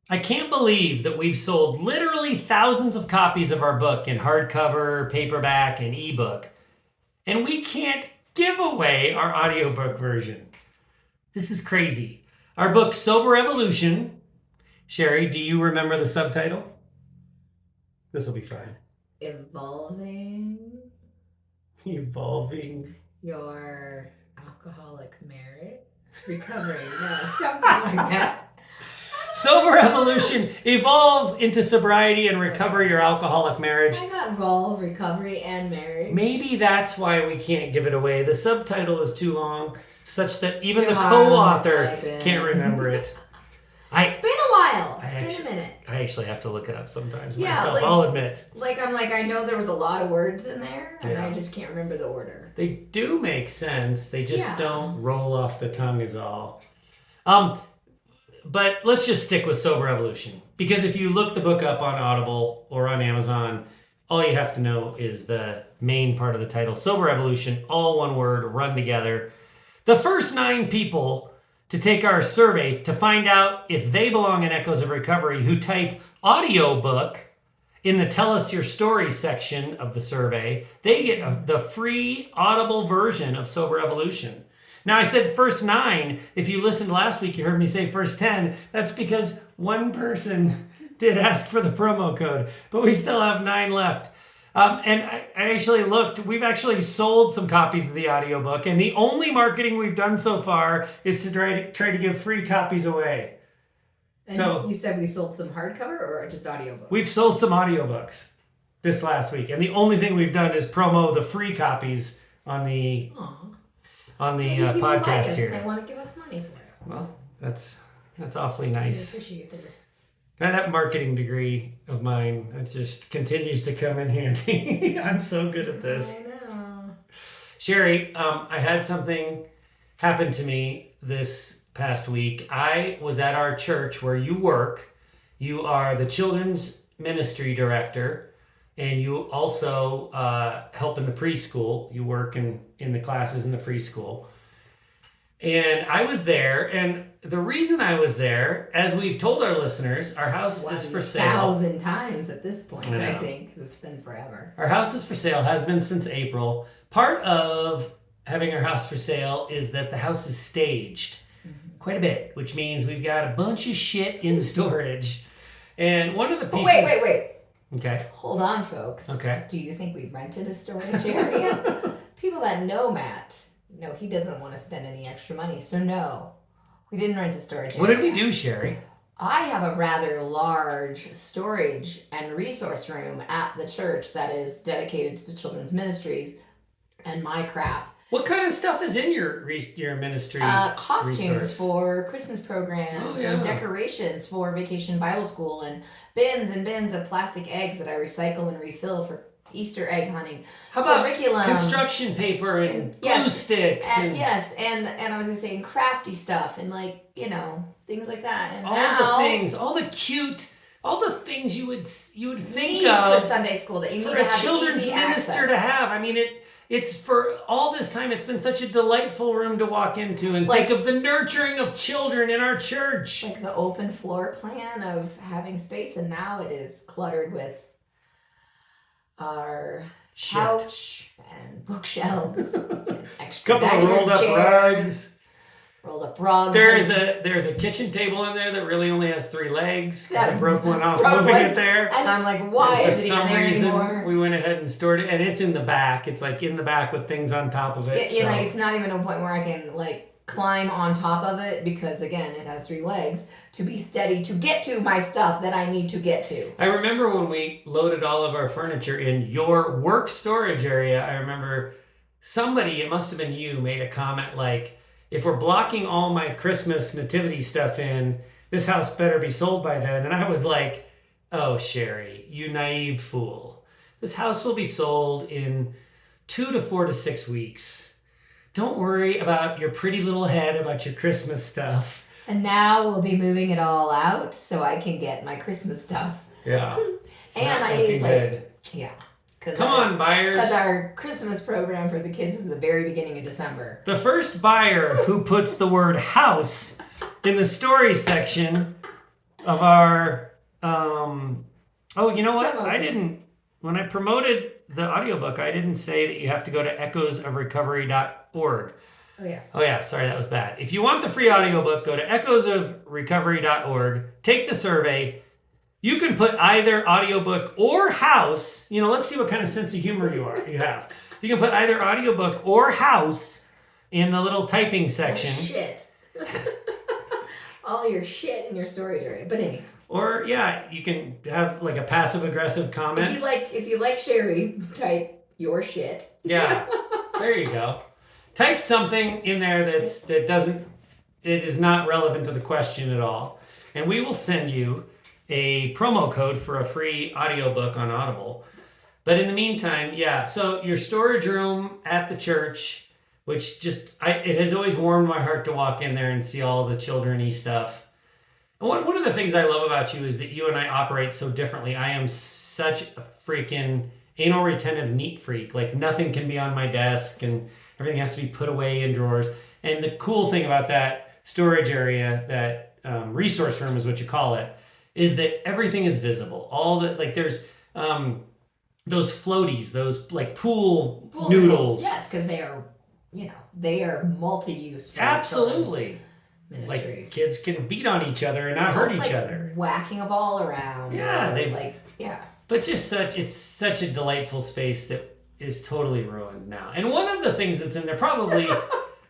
I can't believe that we've sold literally thousands of copies of our book in hardcover, paperback, and ebook, and we can't give away our audiobook version. This is crazy. Our book, Sober Evolution. Sheri, do you remember the subtitle? This will be fine. Evolving your alcoholic marriage? Recovery. No, something like that. Sober Evolution. Evolve into sobriety and recover your alcoholic marriage. I got evolve, recovery, and marriage. Maybe that's why we can't give it away. The subtitle is too long, such that even the co-author can't remember it. It's been a while. It's been a minute. I actually have to look it up sometimes myself, I'll admit. I know there was a lot of words in there, and I just can't remember the order. They do make sense. They just don't roll off the tongue is all. But let's just stick with Sober Evolution. Because if you look the book up on Audible or on Amazon, all you have to know is the main part of the title. Sober Evolution, all one word, run together. The first 9 people to take our survey to find out if they belong in Echoes of Recovery who type audiobook in the Tell Us Your Story section of the survey, they get the free Audible version of Sober Evolution. Now, I said first 9. If you listened last week, you heard me say first 10. That's because one person did ask for the promo code, but we still have 9 left. And I actually looked. We've actually sold some copies of the audiobook, and the only marketing we've done so far is to try to give free copies away. And so you said we sold some hardcover or just audiobooks? We've sold some audiobooks this last week, and the only thing we've done is promo the free copies on the podcast here. They want to give us money for it. Well, that's awfully nice. I appreciate it. That marketing degree of mine, it just continues to come in handy. I'm so good at this. I know. Sheri, I had something happen to me this past week. I was at our church where you work. You are the children's ministry director, and you also help in the preschool. You work in the classes in the preschool. And I was there, and the reason I was there, as we've told our listeners, our house is for sale. 1,000 times at this point, I think, because it's been forever. Our house is for sale, has been since April. Part of having our house for sale is that the house is staged quite a bit, which means we've got a bunch of shit in storage. And one of the pieces... Wait. Okay. Hold on, folks. Okay. Do you think we rented a storage area? People that know Matt... No, he doesn't want to spend any extra money. So no, we didn't rent a storage area. What did we do, Sheri? I have a rather large storage and resource room at the church that is dedicated to children's ministries and my crap. What kind of stuff is in your ministry? Costumes resource? For Christmas programs and decorations for Vacation Bible School and bins of plastic eggs that I recycle and refill for Easter egg hunting. How about construction paper and glue sticks? And I was gonna say crafty stuff and things like that. And all the things you would think of for Sunday school that you need for to a have children's easy minister access. to have. I mean, it's for all this time. It's been such a delightful room to walk into and think of the nurturing of children in our church. Like the open floor plan of having space, and now it is cluttered with our couch and bookshelves and extra couple of rolled up rugs. There's a kitchen table in there that really only has 3 legs because I broke one off moving it there. And I'm like, why is it even there anymore? We went ahead and stored it, and it's in the back. It's like in the back with things on top of it. It's not even a point where I can climb on top of it because again, it has 3 legs to be steady to get to my stuff that I need to get to. I remember when we loaded all of our furniture in your work storage area. I remember somebody, it must have been you, made a comment like, if we're blocking all my Christmas nativity stuff in, this house better be sold by then. And I was like, oh, Sheri, you naive fool. This house will be sold in 2 to 4 to 6 weeks. Don't worry about your pretty little head about your Christmas stuff. And now we'll be moving it all out so I can get my Christmas stuff. Yeah. And I need good. Yeah. Come on, buyers. Because our Christmas program for the kids is the very beginning of December. The first buyer who puts the word house in the story section of our oh, you know what? Promo I code. didn't when I promoted the audiobook, I didn't say that you have to go to echoesofrecovery.org. Oh, yes. Oh yeah, sorry, that was bad. If you want the free audiobook, go to echoesofrecovery.org, take the survey. You can put either audiobook or house. You know, let's see what kind of sense of humor you have. You can put either audiobook or house in the little typing section. Oh, shit. All your shit in your story diary. But anyway. Or yeah, you can have like a passive aggressive comment. If you like Sheri, type your shit. Yeah. There you go. Type something in there that is not relevant to the question at all. And we will send you a promo code for a free audiobook on Audible. But in the meantime, yeah, so your storage room at the church, which it has always warmed my heart to walk in there and see all the children-y stuff. And one of the things I love about you is that you and I operate so differently. I am such a freaking anal retentive neat freak. Like nothing can be on my desk and everything has to be put away in drawers. And the cool thing about that storage area, that resource room is what you call it, is that everything is visible. All the, like there's those floaties, those like pool noodles. Yes, because they are multi-use. For Absolutely. Ministries. Like kids can beat on each other and not hurt each other. Whacking a ball around. Yeah, yeah. But it's such a delightful space that is totally ruined now. And one of the things that's in there, probably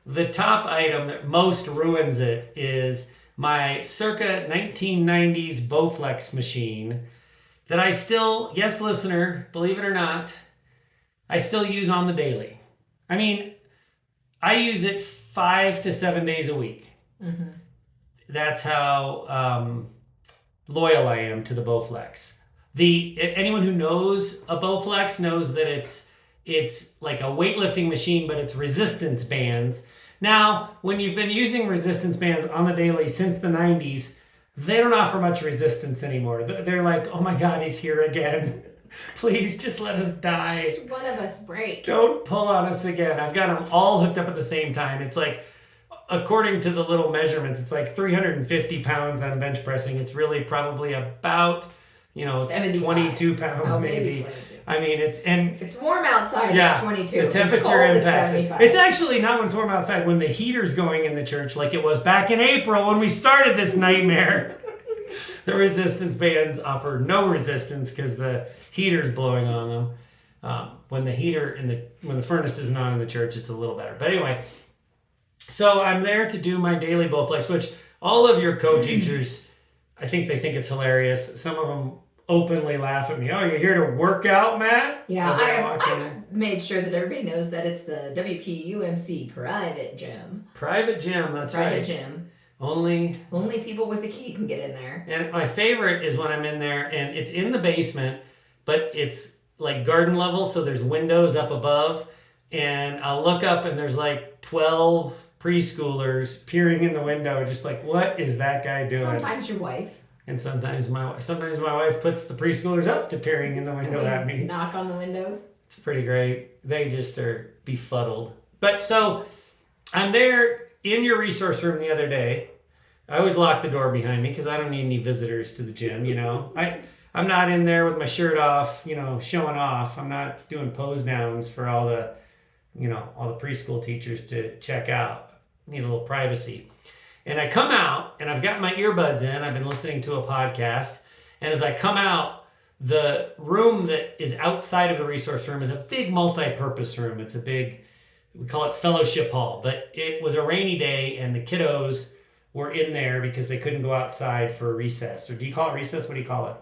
the top item that most ruins it, is my circa 1990s Bowflex machine that I still, yes, listener, believe it or not, I still use on the daily. I mean, I use it 5 to 7 days a week. Mm-hmm. That's how loyal I am to the Bowflex. Anyone who knows a Bowflex knows that it's like a weightlifting machine, but it's resistance bands. Now, when you've been using resistance bands on the daily since the 90s, they don't offer much resistance anymore. They're like, oh my God, he's here again. Please just let us die. Just one of us break. Don't pull on us again. I've got them all hooked up at the same time. It's like, according to the little measurements, it's like 350 pounds on bench pressing. It's really probably about, 22 pounds maybe. 22. I mean, if it's warm outside, yeah, it's 22. The temperature impacts it. 75. It's actually not when it's warm outside, when the heater's going in the church, like it was back in April when we started this nightmare. The resistance bands offer no resistance because the heater's blowing on them. When the furnace isn't on in the church, it's a little better. But anyway, so I'm there to do my daily Bowflex, which all of your co-teachers, I think they think it's hilarious. Some of them openly laugh at me. Oh, you're here to work out, Matt? Yeah, I've made sure that everybody knows that it's the WPUMC private gym. Private gym, that's right. Private gym. Only people with a key can get in there. And my favorite is when I'm in there, and it's in the basement, but it's like garden level, so there's windows up above, and I'll look up and there's like 12 preschoolers peering in the window, just like, what is that guy doing? Sometimes your wife. And sometimes my wife puts the preschoolers up to peering in the window at me. Knock on the windows. It's pretty great. They just are befuddled. But so I'm there in your resource room the other day. I always lock the door behind me because I don't need any visitors to the gym, I'm not in there with my shirt off, showing off. I'm not doing pose downs for all the preschool teachers to check out. Need a little privacy. And I come out and I've got my earbuds in. I've been listening to a podcast. And as I come out, the room that is outside of the resource room is a big multi-purpose room. It's a big, we call it fellowship hall. But it was a rainy day and the kiddos were in there because they couldn't go outside for recess. Or do you call it recess? What do you call it?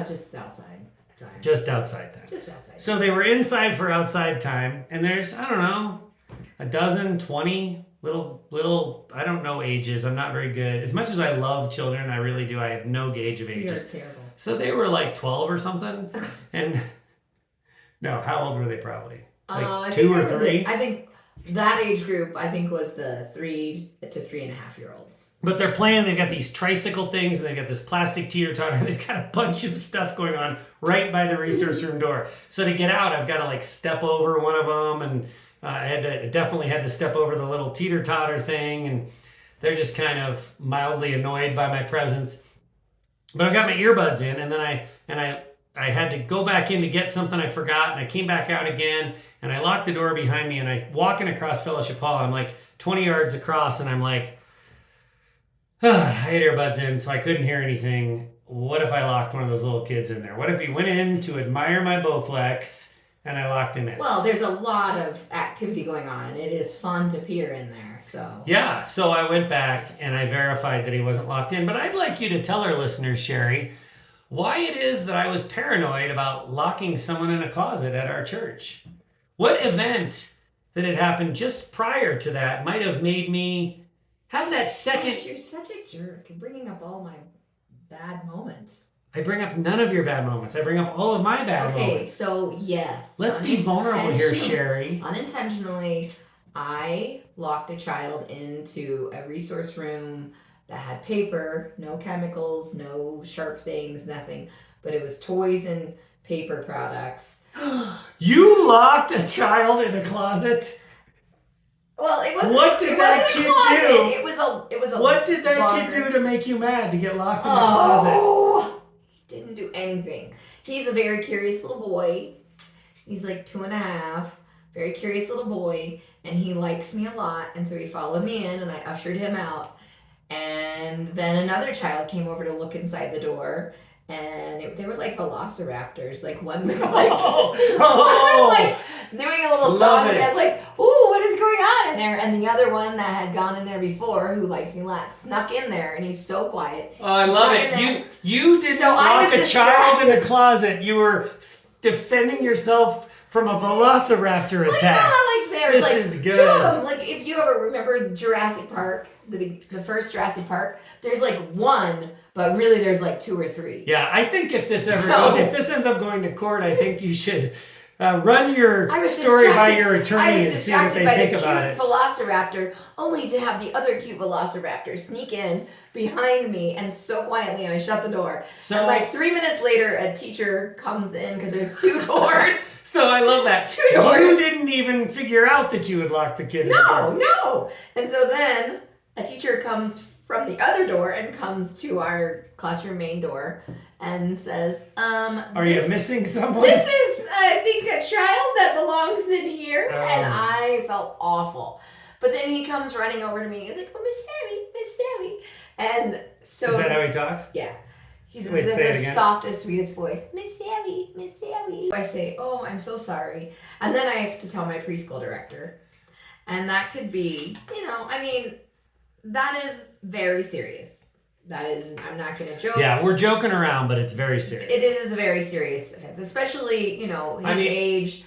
Just outside time. Just outside time. Just outside. So they were inside for outside time. And there's, I don't know, a dozen, 20 little, I don't know ages. I'm not very good. As much as I love children, I really do. I have no gauge of ages. You're terrible. So they were like 12 or something. And no, how old were they probably? Like 2 or 3? I think that age group, was the 3 to 3.5-year-olds. But they're playing, they've got these tricycle things, and they've got this plastic teeter-totter, and they've got a bunch of stuff going on right by the resource room door. So to get out, I've got to step over one of them, and I definitely had to step over the little teeter-totter thing, and they're just kind of mildly annoyed by my presence. But I got my earbuds in, and then I had to go back in to get something I forgot, and I came back out again, and I locked the door behind me, and I walking across Fellowship Hall. I'm like 20 yards across, and I'm like, I had earbuds in, so I couldn't hear anything. What if I locked one of those little kids in there? What if he went in to admire my Bowflex, and I locked him in? Well, there's a lot of activity going on, and it is fun to peer in there. So Yeah, so I went back and I verified that he wasn't locked in. But I'd like you to tell our listeners, Sheri, why it is that I was paranoid about locking someone in a closet at our church. What event that had happened just prior to that might have made me have that second. Gosh, you're such a jerk. You're bringing up all my bad moments. I bring up none of your bad moments. I bring up all of my bad moments. Okay, so yes. Let's be vulnerable here, Sheri. Unintentionally, I locked a child into a resource room that had paper, no chemicals, no sharp things, nothing. But it was toys and paper products. You locked a child in a closet? Well, it wasn't. What did that kid do? It was a. What did that kid do to make you mad to get locked in the closet? He didn't do anything. He's a very curious little boy. He's like 2.5. Very curious little boy, and he likes me a lot, and so he followed me in, and I ushered him out. And then another child came over to look inside the door, and they were like velociraptors. Like one was like, one was like doing a little song, and I was like, "Ooh, what is going on in there?" And the other one that had gone in there before, who likes me a lot, snuck in there, and he's so quiet. Oh, I love it. You didn't lock a child in a closet. You were defending yourself from a velociraptor attack. You know how, like, there's this like is good. 2 of them. Like, if you ever remember Jurassic Park, the first Jurassic Park, there's like one, but really there's like 2 or 3. Yeah, I think if this ends up going to court, I think you should run your story by your attorney and see what they think about it. Velociraptor, only to have the other cute velociraptor sneak in behind me and so quietly, and I shut the door. So, and like 3 minutes later, a teacher comes in because there's 2 doors. So I love that. 2 doors. You didn't even figure out that you had locked the kid in the door. No. And so then a teacher comes from the other door and comes to our classroom main door and says, Are you missing someone? This is, I think, a child that belongs in here. And I felt awful. But then he comes running over to me. He's like, oh, Miss Sammy. And so... Is that how he talks? Yeah. He's the softest, sweetest voice. Miss Sammy. I say, oh, I'm so sorry. And then I have to tell my preschool director. And that could be, that is very serious. That is, I'm not going to joke. Yeah, we're joking around, but it's very serious. It is a very serious offense, especially, his age.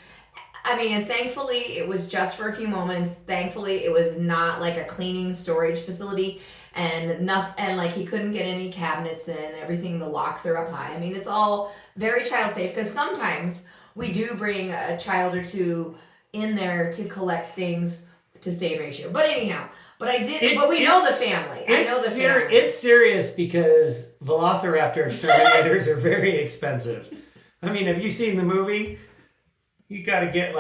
And thankfully, it was just for a few moments. Thankfully, it was not like a cleaning storage facility. And like he couldn't get any cabinets in. Everything, the locks are up high. it's all very child safe, because sometimes we do bring a child or two in there to collect things to stay in ratio. But anyhow, we know the family. I know the family. It's serious because velociraptor exterminators are very expensive. Have you seen the movie? You got to get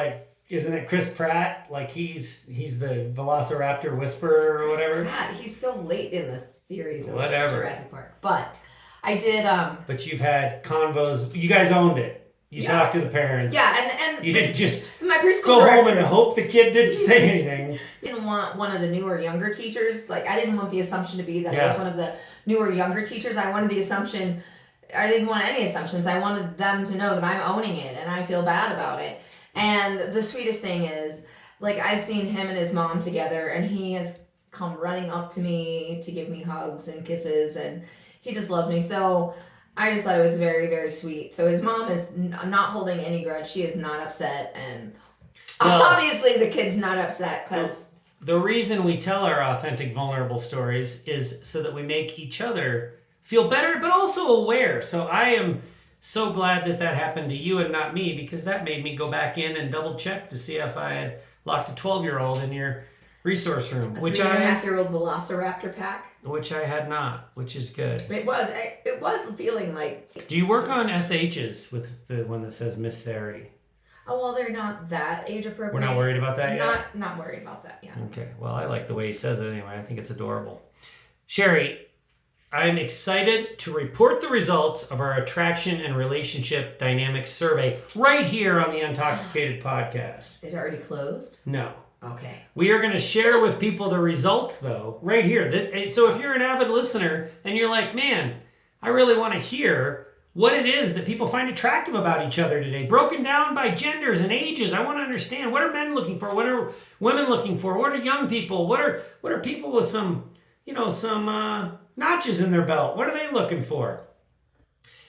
isn't it Chris Pratt? Like he's the Velociraptor Whisperer or whatever. Chris Pratt, he's so late in the series of Jurassic Park. But I did. But you've had convos. You guys owned it. You talked to the parents. Yeah, and you didn't just my preschool go director, home and hope the kid didn't say anything. Didn't want one of the newer, younger teachers. Like I didn't want the assumption to be that it was one of the newer, younger teachers. I wanted the assumption. I didn't want any assumptions. I wanted them to know that I'm owning it and I feel bad about it. And the sweetest thing is, I've seen him and his mom together, and he has come running up to me to give me hugs and kisses, and he just loved me. So I just thought it was very, very sweet. So his mom is not holding any grudge. She is not upset, and obviously the kid's not upset because... The reason we tell our authentic, vulnerable stories is so that we make each other feel better, but also aware. So I am... so glad that happened to you and not me, because that made me go back in and double check to see if I had locked a 12-year-old in your resource room. A 3.5-year-old Velociraptor pack? Which I had not, which is good. It was feeling like... Do you work on SHs with the one that says Miss Theory? Oh, well, they're not that age appropriate. We're not worried about that yet? Not worried about that, yeah. Okay, well, I like the way he says it anyway. I think it's adorable. Sheri, I'm excited to report the results of our attraction and relationship dynamics survey right here on the Untoxicated podcast. It already closed? No. Okay. We are going to share with people the results, though, right here. So if you're an avid listener and you're like, man, I really want to hear what it is that people find attractive about each other today, broken down by genders and ages. I want to understand, what are men looking for? What are women looking for? What are young people? What are people with some notches in their belt? What are they looking for?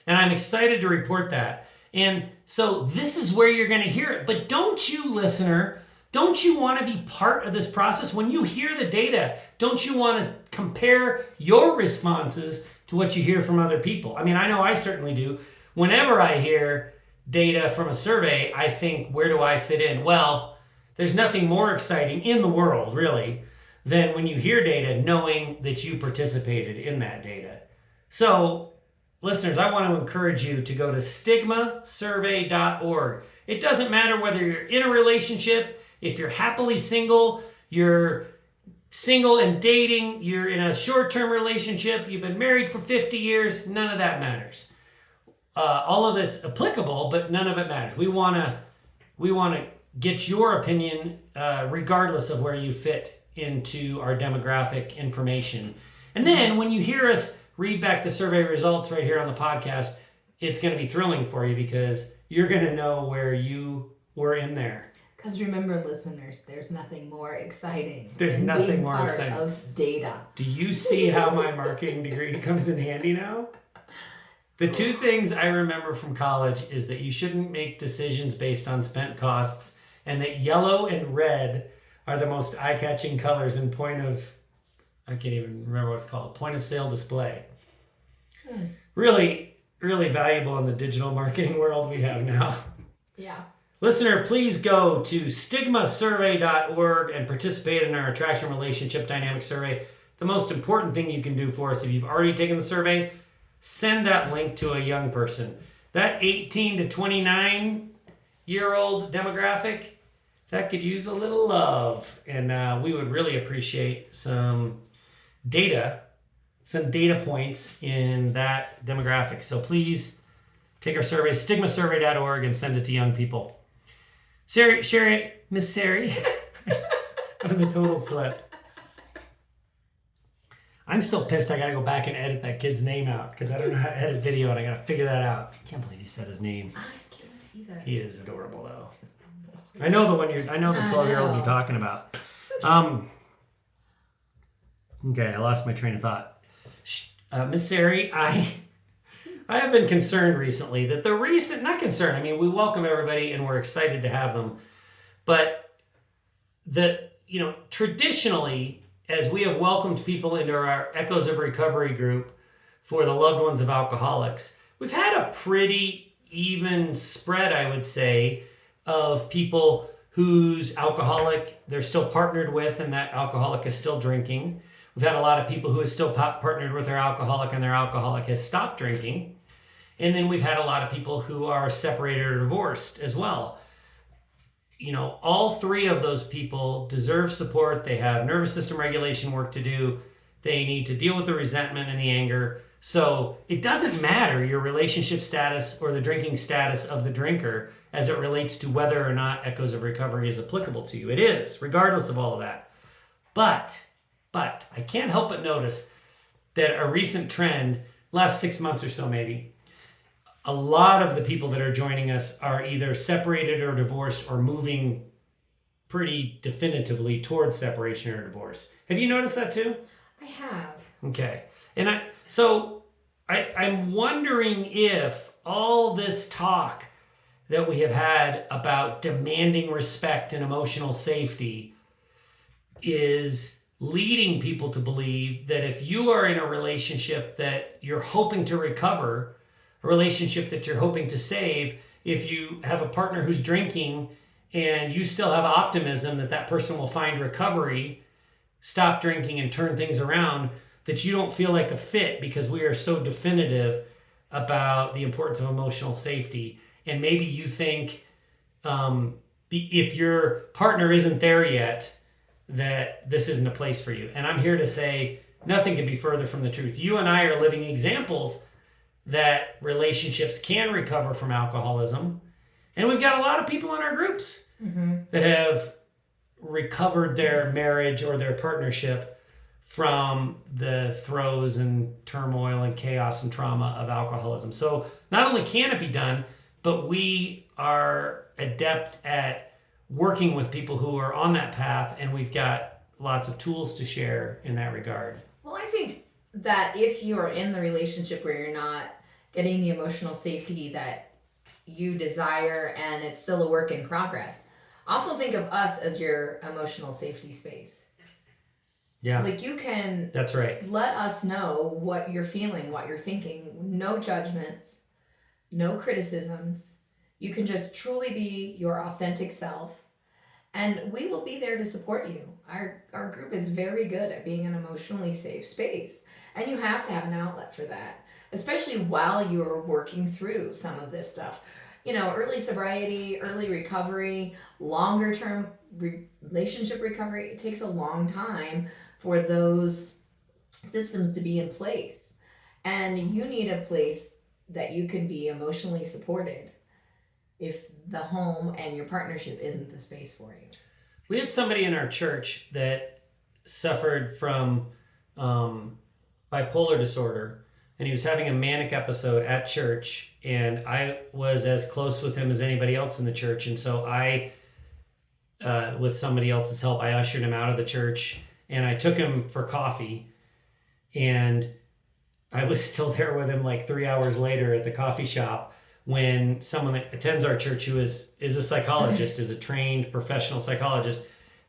And I'm excited to report that. And so this is where you're going to hear it. But don't you, listener, don't you want to be part of this process? When you hear the data, don't you want to compare your responses to what you hear from other people? I mean, I know I certainly do. Whenever I hear data from a survey, I think, where do I fit in? Well, there's nothing more exciting in the world, really, than when you hear data knowing that you participated in that data. So, listeners, I want to encourage you to go to stigmasurvey.org. It doesn't matter whether you're in a relationship, if you're happily single, you're single and dating, you're in a short-term relationship, you've been married for 50 years, none of that matters. All of it's applicable, but none of it matters. We want to get your opinion regardless of where you fit into our demographic information. And then when you hear us read back the survey results right here on the podcast, it's going to be thrilling for you because you're going to know where you were in there. Because remember, listeners, there's nothing more exciting. There's nothing more exciting of data. Do you see how my marketing degree comes in handy now? The two things I remember from college is that you shouldn't make decisions based on spent costs, and that yellow and red are the most eye-catching colors in I can't even remember what it's called, point of sale display. Really, really valuable in the digital marketing world we have now. Yeah. Listener, please go to stigmasurvey.org and participate in our attraction relationship dynamic survey. The most important thing you can do for us, if you've already taken the survey, send that link to a young person. That 18 to 29-year-old demographic, that could use a little love. And we would really appreciate some data points in that demographic. So please take our survey, stigmasurvey.org, and send it to young people. Sheri, Miss Sheri. That was a total slip. I'm still pissed I gotta go back and edit that kid's name out because I don't know how to edit video and I gotta figure that out. I can't believe you said his name. I can't either. He is adorable though. I know the 12-year-old you're talking about. Okay, I lost my train of thought. Miss Sheri, I have been concerned recently that not concerned, I mean, we welcome everybody and we're excited to have them. But traditionally, as we have welcomed people into our Echoes of Recovery group for the loved ones of alcoholics, we've had a pretty even spread, I would say, of people whose alcoholic they're still partnered with and that alcoholic is still drinking. We've had a lot of people who are still partnered with their alcoholic and their alcoholic has stopped drinking. And then we've had a lot of people who are separated or divorced as well. All three of those people deserve support. They have nervous system regulation work to do. They need to deal with the resentment and the anger. So it doesn't matter your relationship status or the drinking status of the drinker as it relates to whether or not Echoes of Recovery is applicable to you. It is, regardless of all of that. But I can't help but notice that a recent trend, last 6 months or so maybe, a lot of the people that are joining us are either separated or divorced or moving pretty definitively towards separation or divorce. Have you noticed that too? I have. Okay. And I'm wondering if all this talk that we have had about demanding respect and emotional safety is leading people to believe that if you are in a relationship that you're hoping to recover, a relationship that you're hoping to save, if you have a partner who's drinking and you still have optimism that that person will find recovery, stop drinking and turn things around, that you don't feel like a fit because we are so definitive about the importance of emotional safety. And maybe you think if your partner isn't there yet, that this isn't a place for you. And I'm here to say nothing could be further from the truth. You and I are living examples that relationships can recover from alcoholism. And we've got a lot of people in our groups that have recovered their marriage or their partnership from the throes and turmoil and chaos and trauma of alcoholism. So not only can it be done, but we are adept at working with people who are on that path, and we've got lots of tools to share in that regard. Well, I think that if you are in the relationship where you're not getting the emotional safety that you desire and it's still a work in progress, also think of us as your emotional safety space. Yeah. Like you can That's right. let us know what you're feeling, what you're thinking. No judgments, no criticisms. You can just truly be your authentic self, and we will be there to support you. Our group is very good at being an emotionally safe space, and you have to have an outlet for that, especially while you're working through some of this stuff. You know, early sobriety, early recovery, longer term relationship recovery, it takes a long time for those systems to be in place. And you need a place that you can be emotionally supported if the home and your partnership isn't the space for you. We had somebody in our church that suffered from bipolar disorder, and he was having a manic episode at church, and I was as close with him as anybody else in the church. And so I, with somebody else's help, I ushered him out of the church, and I took him for coffee, and I was still there with him like 3 hours later at the coffee shop when someone that attends our church, who is a psychologist, is a trained professional psychologist,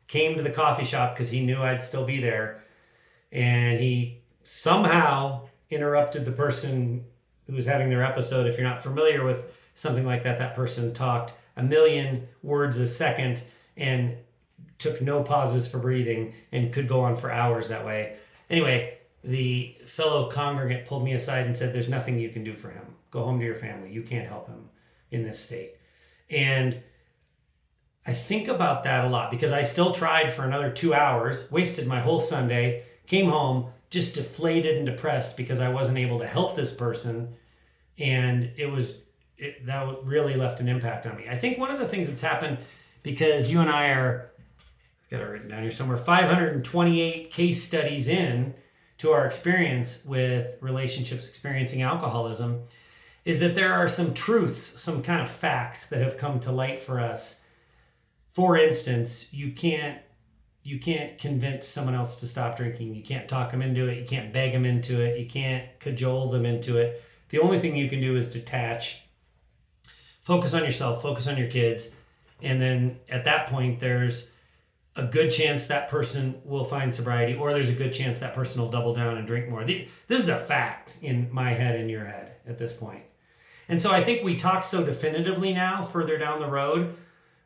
came to the coffee shop because he knew I'd still be there, and he somehow interrupted the person who was having their episode. If you're not familiar with something like that, that person talked a million words a second and took no pauses for breathing and could go on for hours that way. Anyway, the fellow congregant pulled me aside and said, "There's nothing you can do for him. Go home to your family. You can't help him in this state." And I think about that a lot because I still tried for another 2 hours, wasted my whole Sunday, came home just deflated and depressed because I wasn't able to help this person. And that really left an impact on me. I think one of the things that's happened, because you and I are, I've got it written down here somewhere, 528 case studies in to our experience with relationships experiencing alcoholism, is that there are some truths, some kind of facts that have come to light for us. For instance, you can't convince someone else to stop drinking. You can't talk them into it. You can't beg them into it. You can't cajole them into it. The only thing you can do is detach, focus on yourself, focus on your kids. And then at that point, there's a good chance that person will find sobriety, or there's a good chance that person will double down and drink more. This is a fact in my head and your head at this point. And so I think we talk so definitively now, further down the road,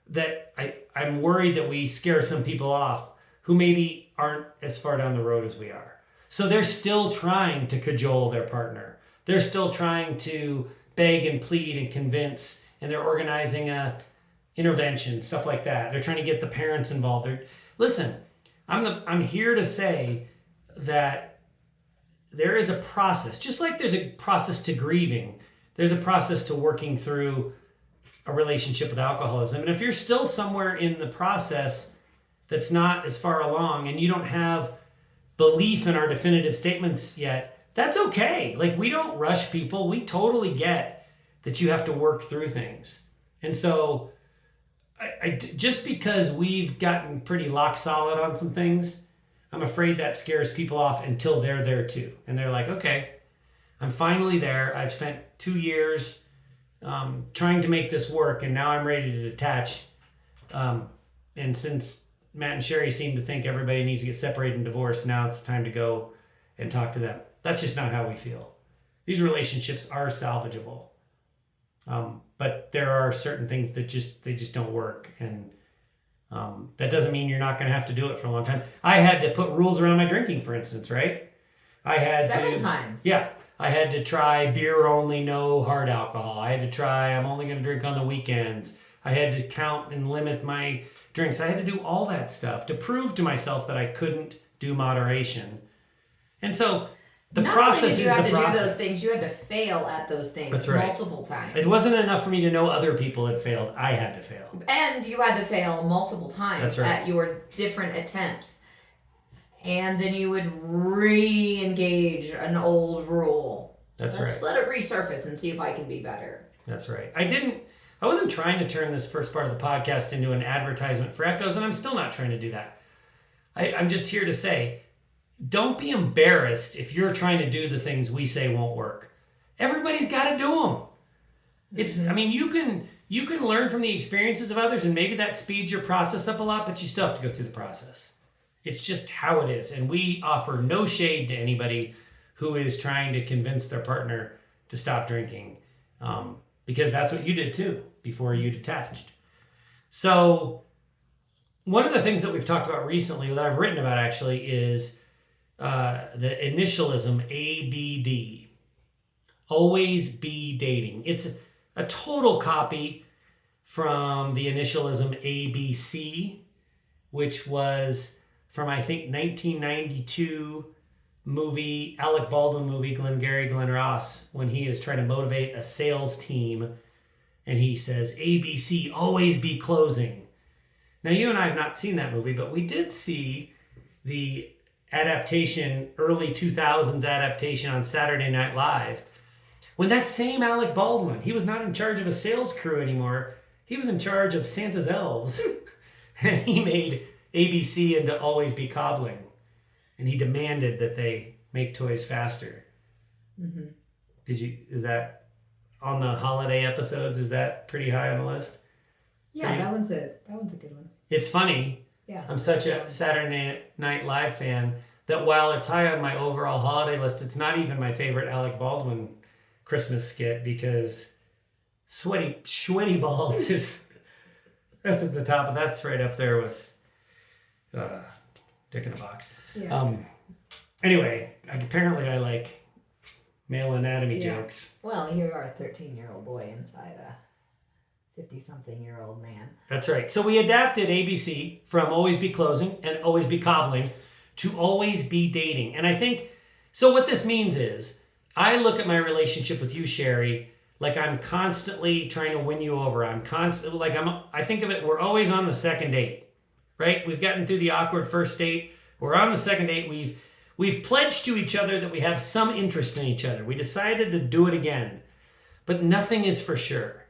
that I'm worried that we scare some people off who maybe aren't as far down the road as we are. So they're still trying to cajole their partner. They're still trying to beg and plead and convince, and they're organizing a intervention, stuff like that. They're trying to get the parents involved. Listen, I'm here to say that there is a process, just like there's a process to grieving, there's a process to working through a relationship with alcoholism. And if you're still somewhere in the process that's not as far along and you don't have belief in our definitive statements yet, that's okay. Like, we don't rush people. We totally get that you have to work through things. And so just because we've gotten pretty lock solid on some things, I'm afraid that scares people off until they're there too. And they're like, okay, I'm finally there. I've spent 2 years trying to make this work, and now I'm ready to detach. And since Matt and Sheri seem to think everybody needs to get separated and divorced, now it's time to go and talk to them. That's just not how we feel. These relationships are salvageable. But there are certain things that they just don't work. And that doesn't mean you're not going to have to do it for a long time. I had to put rules around my drinking, for instance, right? I had several times. Yeah. I had to try beer only, no hard alcohol. I had to try, I'm only going to drink on the weekends. I had to count and limit my drinks. I had to do all that stuff to prove to myself that I couldn't do moderation. And so the Not process only did you have the to process. do those things, you had to fail at those things That's right. multiple times. It wasn't enough for me to know other people had failed. I had to fail. And you had to fail multiple times That's right. at your different attempts. And then you would re-engage an old rule. Let's let it resurface and see if I can be better. That's right. I wasn't trying to turn this first part of the podcast into an advertisement for Echoes, and I'm still not trying to do that. I'm just here to say, don't be embarrassed if you're trying to do the things we say won't work. Everybody's got to do them. It's, I mean, you can learn from the experiences of others, and maybe that speeds your process up a lot, but you still have to go through the process. It's just how it is. And we offer no shade to anybody who is trying to convince their partner to stop drinking, because that's what you did too before you detached. So one of the things that we've talked about recently, that I've written about actually, is the initialism ABD. Always be dating. It's a total copy from the initialism ABC, which was from, I think, 1992 movie, Alec Baldwin movie, Glengarry Glen Ross, when he is trying to motivate a sales team, and he says, ABC, always be closing. Now, you and I have not seen that movie, but we did see the adaptation, early 2000s adaptation on Saturday Night Live, when that same Alec Baldwin, he was not in charge of a sales crew anymore. He was in charge of Santa's elves. And he made ABC into Always Be Cobbling. And he demanded that they make toys faster. Mm-hmm. Is that on the holiday episodes? Is that pretty high on the list? Yeah, that one's a good one. It's funny. Yeah. I'm such a Saturday Night Live fan that while it's high on my overall holiday list, it's not even my favorite Alec Baldwin Christmas skit, because sweaty balls is that's at the top, and that's right up there with Dick in a Box. Yeah. Anyway, apparently I like male anatomy jokes. Well, you are a 13-year-old boy inside a 50-something-year-old man. That's right. So we adapted ABC from Always Be Closing and Always Be Cobbling to Always Be Dating. And I think, so what this means is, I look at my relationship with you, Sheri, like I'm constantly trying to win you over. I think of it, we're always on the second date, right? We've gotten through the awkward first date. We're on the second date. We've pledged to each other that we have some interest in each other. We decided to do it again, but nothing is for sure.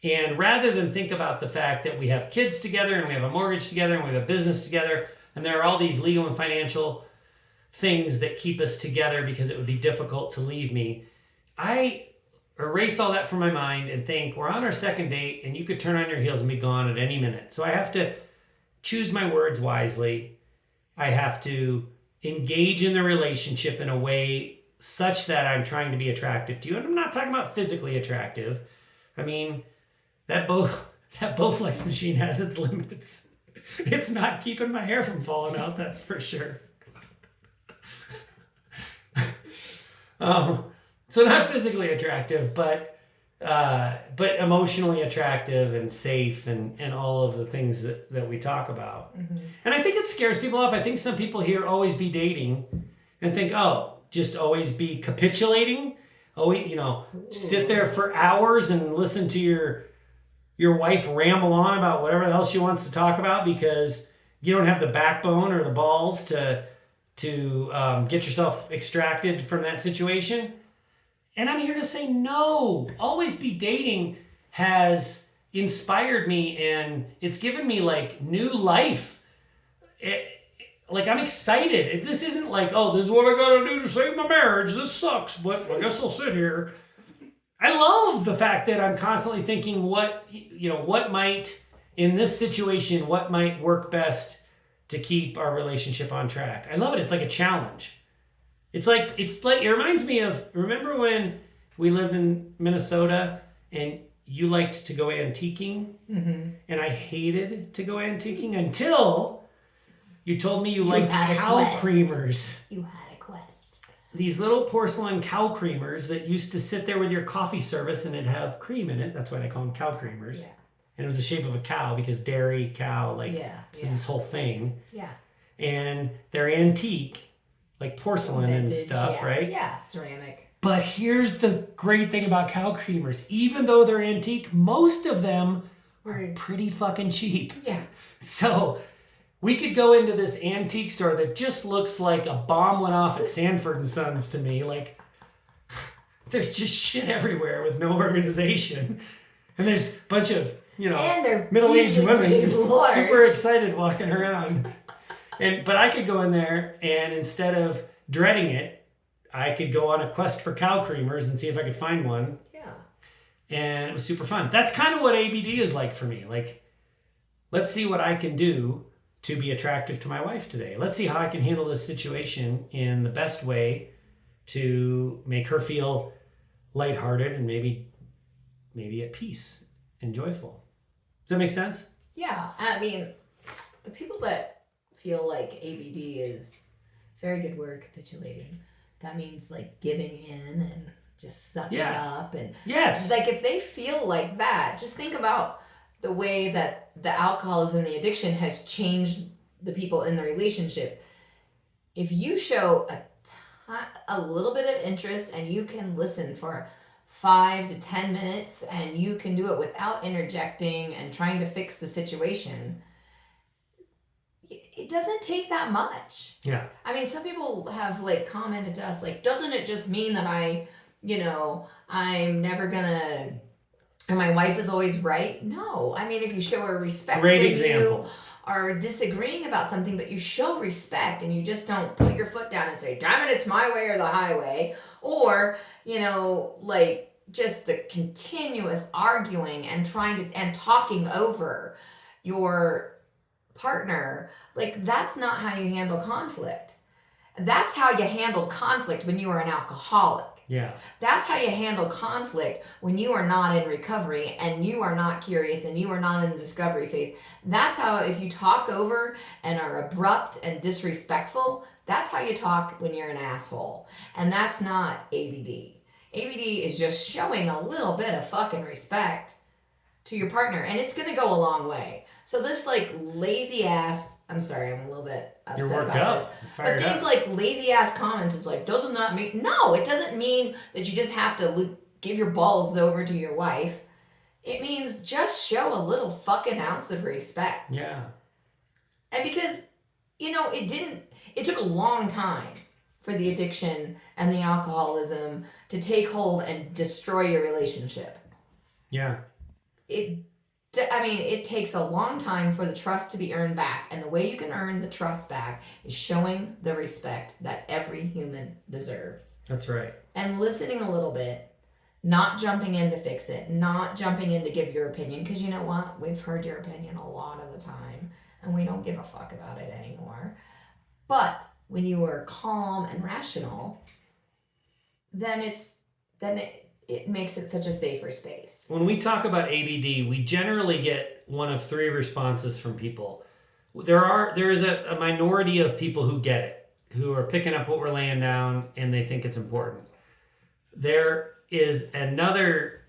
And rather than think about the fact that we have kids together and we have a mortgage together and we have a business together, and there are all these legal and financial things that keep us together because it would be difficult to leave me, I erase all that from my mind and think we're on our second date and you could turn on your heels and be gone at any minute. So I have to choose my words wisely. I have to engage in the relationship in a way such that I'm trying to be attractive to you. And I'm not talking about physically attractive. I mean, that Bowflex machine has its limits. It's not keeping my hair from falling out, that's for sure. So not physically attractive, but emotionally attractive and safe and all of the things that we talk about. Mm-hmm. And I think it scares people off. I think some people hear always be dating and think, oh, just always be capitulating. Oh, sit there for hours and listen to your wife ramble on about whatever else she wants to talk about because you don't have the backbone or the balls to get yourself extracted from that situation. And I'm here to say no. Always Be Dating has inspired me, and it's given me like new life. I'm excited. This isn't like, oh, this is what I gotta do to save my marriage. This sucks, but I guess I'll sit here. I love the fact that I'm constantly thinking what might, in this situation, what might work best to keep our relationship on track. I love it. It's like a challenge. It reminds me of, remember when we lived in Minnesota and you liked to go antiquing? Mm-hmm. And I hated to go antiquing until you told me you liked cow creamers. You had a quest. These little porcelain cow creamers that used to sit there with your coffee service and it'd have cream in it. That's why they call them cow creamers. Yeah. And it was the shape of a cow because dairy, cow, is this whole thing. Yeah. And they're antique. like porcelain and Vintage, stuff, yeah. right? Yeah, ceramic. But here's the great thing about cow creamers. Even though they're antique, most of them are pretty fucking cheap. Yeah. So we could go into this antique store that just looks like a bomb went off at Stanford and Sons to me. Like, there's just shit everywhere with no organization. And there's a bunch of, And they're middle-aged usually women pretty just large. super excited walking around. But I could go in there and instead of dreading it, I could go on a quest for cow creamers and see if I could find one. Yeah. And it was super fun. That's kind of what ABD is like for me. Like, let's see what I can do to be attractive to my wife today. Let's see how I can handle this situation in the best way to make her feel lighthearted and maybe at peace and joyful. Does that make sense? Yeah. I mean, the people that feel like ABD is very good word, capitulating. That means like giving in and just sucking up. And yes, like if they feel like that, just think about the way that the alcoholism and the addiction has changed the people in the relationship. If you show a little bit of interest and you can listen for 5 to 10 minutes and you can do it without interjecting and trying to fix the situation, it doesn't take that much. Yeah. I mean, some people have like commented to us like, doesn't it just mean that I'm never gonna, and my wife is always right? No. I mean, if you show her respect Great when example. you are disagreeing about something, but you show respect and you just don't put your foot down and say, damn it, it's my way or the highway. Or, like just the continuous arguing and and talking over your partner, like that's not how you handle conflict. That's how you handled conflict when you were an alcoholic. Yeah. That's how you handle conflict when you are not in recovery and you are not curious and you are not in the discovery phase. That's how, if you talk over and are abrupt and disrespectful, that's how you talk when you're an asshole. And that's not ABD. ABD is just showing a little bit of fucking respect to your partner, and it's going to go a long way. So this like lazy ass, I'm sorry, I'm a little bit upset You're worked about up. this. But these like lazy ass comments is like, doesn't that mean, no, it doesn't mean that you just have to give your balls over to your wife. It means just show a little fucking ounce of respect. Yeah. And because, it took a long time for the addiction and the alcoholism to take hold and destroy your relationship. Yeah. It takes a long time for the trust to be earned back. And the way you can earn the trust back is showing the respect that every human deserves. That's right. And listening a little bit, not jumping in to fix it, not jumping in to give your opinion. Because you know what? We've heard your opinion a lot of the time. And we don't give a fuck about it anymore. But when you are calm and rational, then it makes it such a safer space. When we talk about ABD, we generally get one of 3 responses from people. There is a minority of people who get it, who are picking up what we're laying down and they think it's important. There is another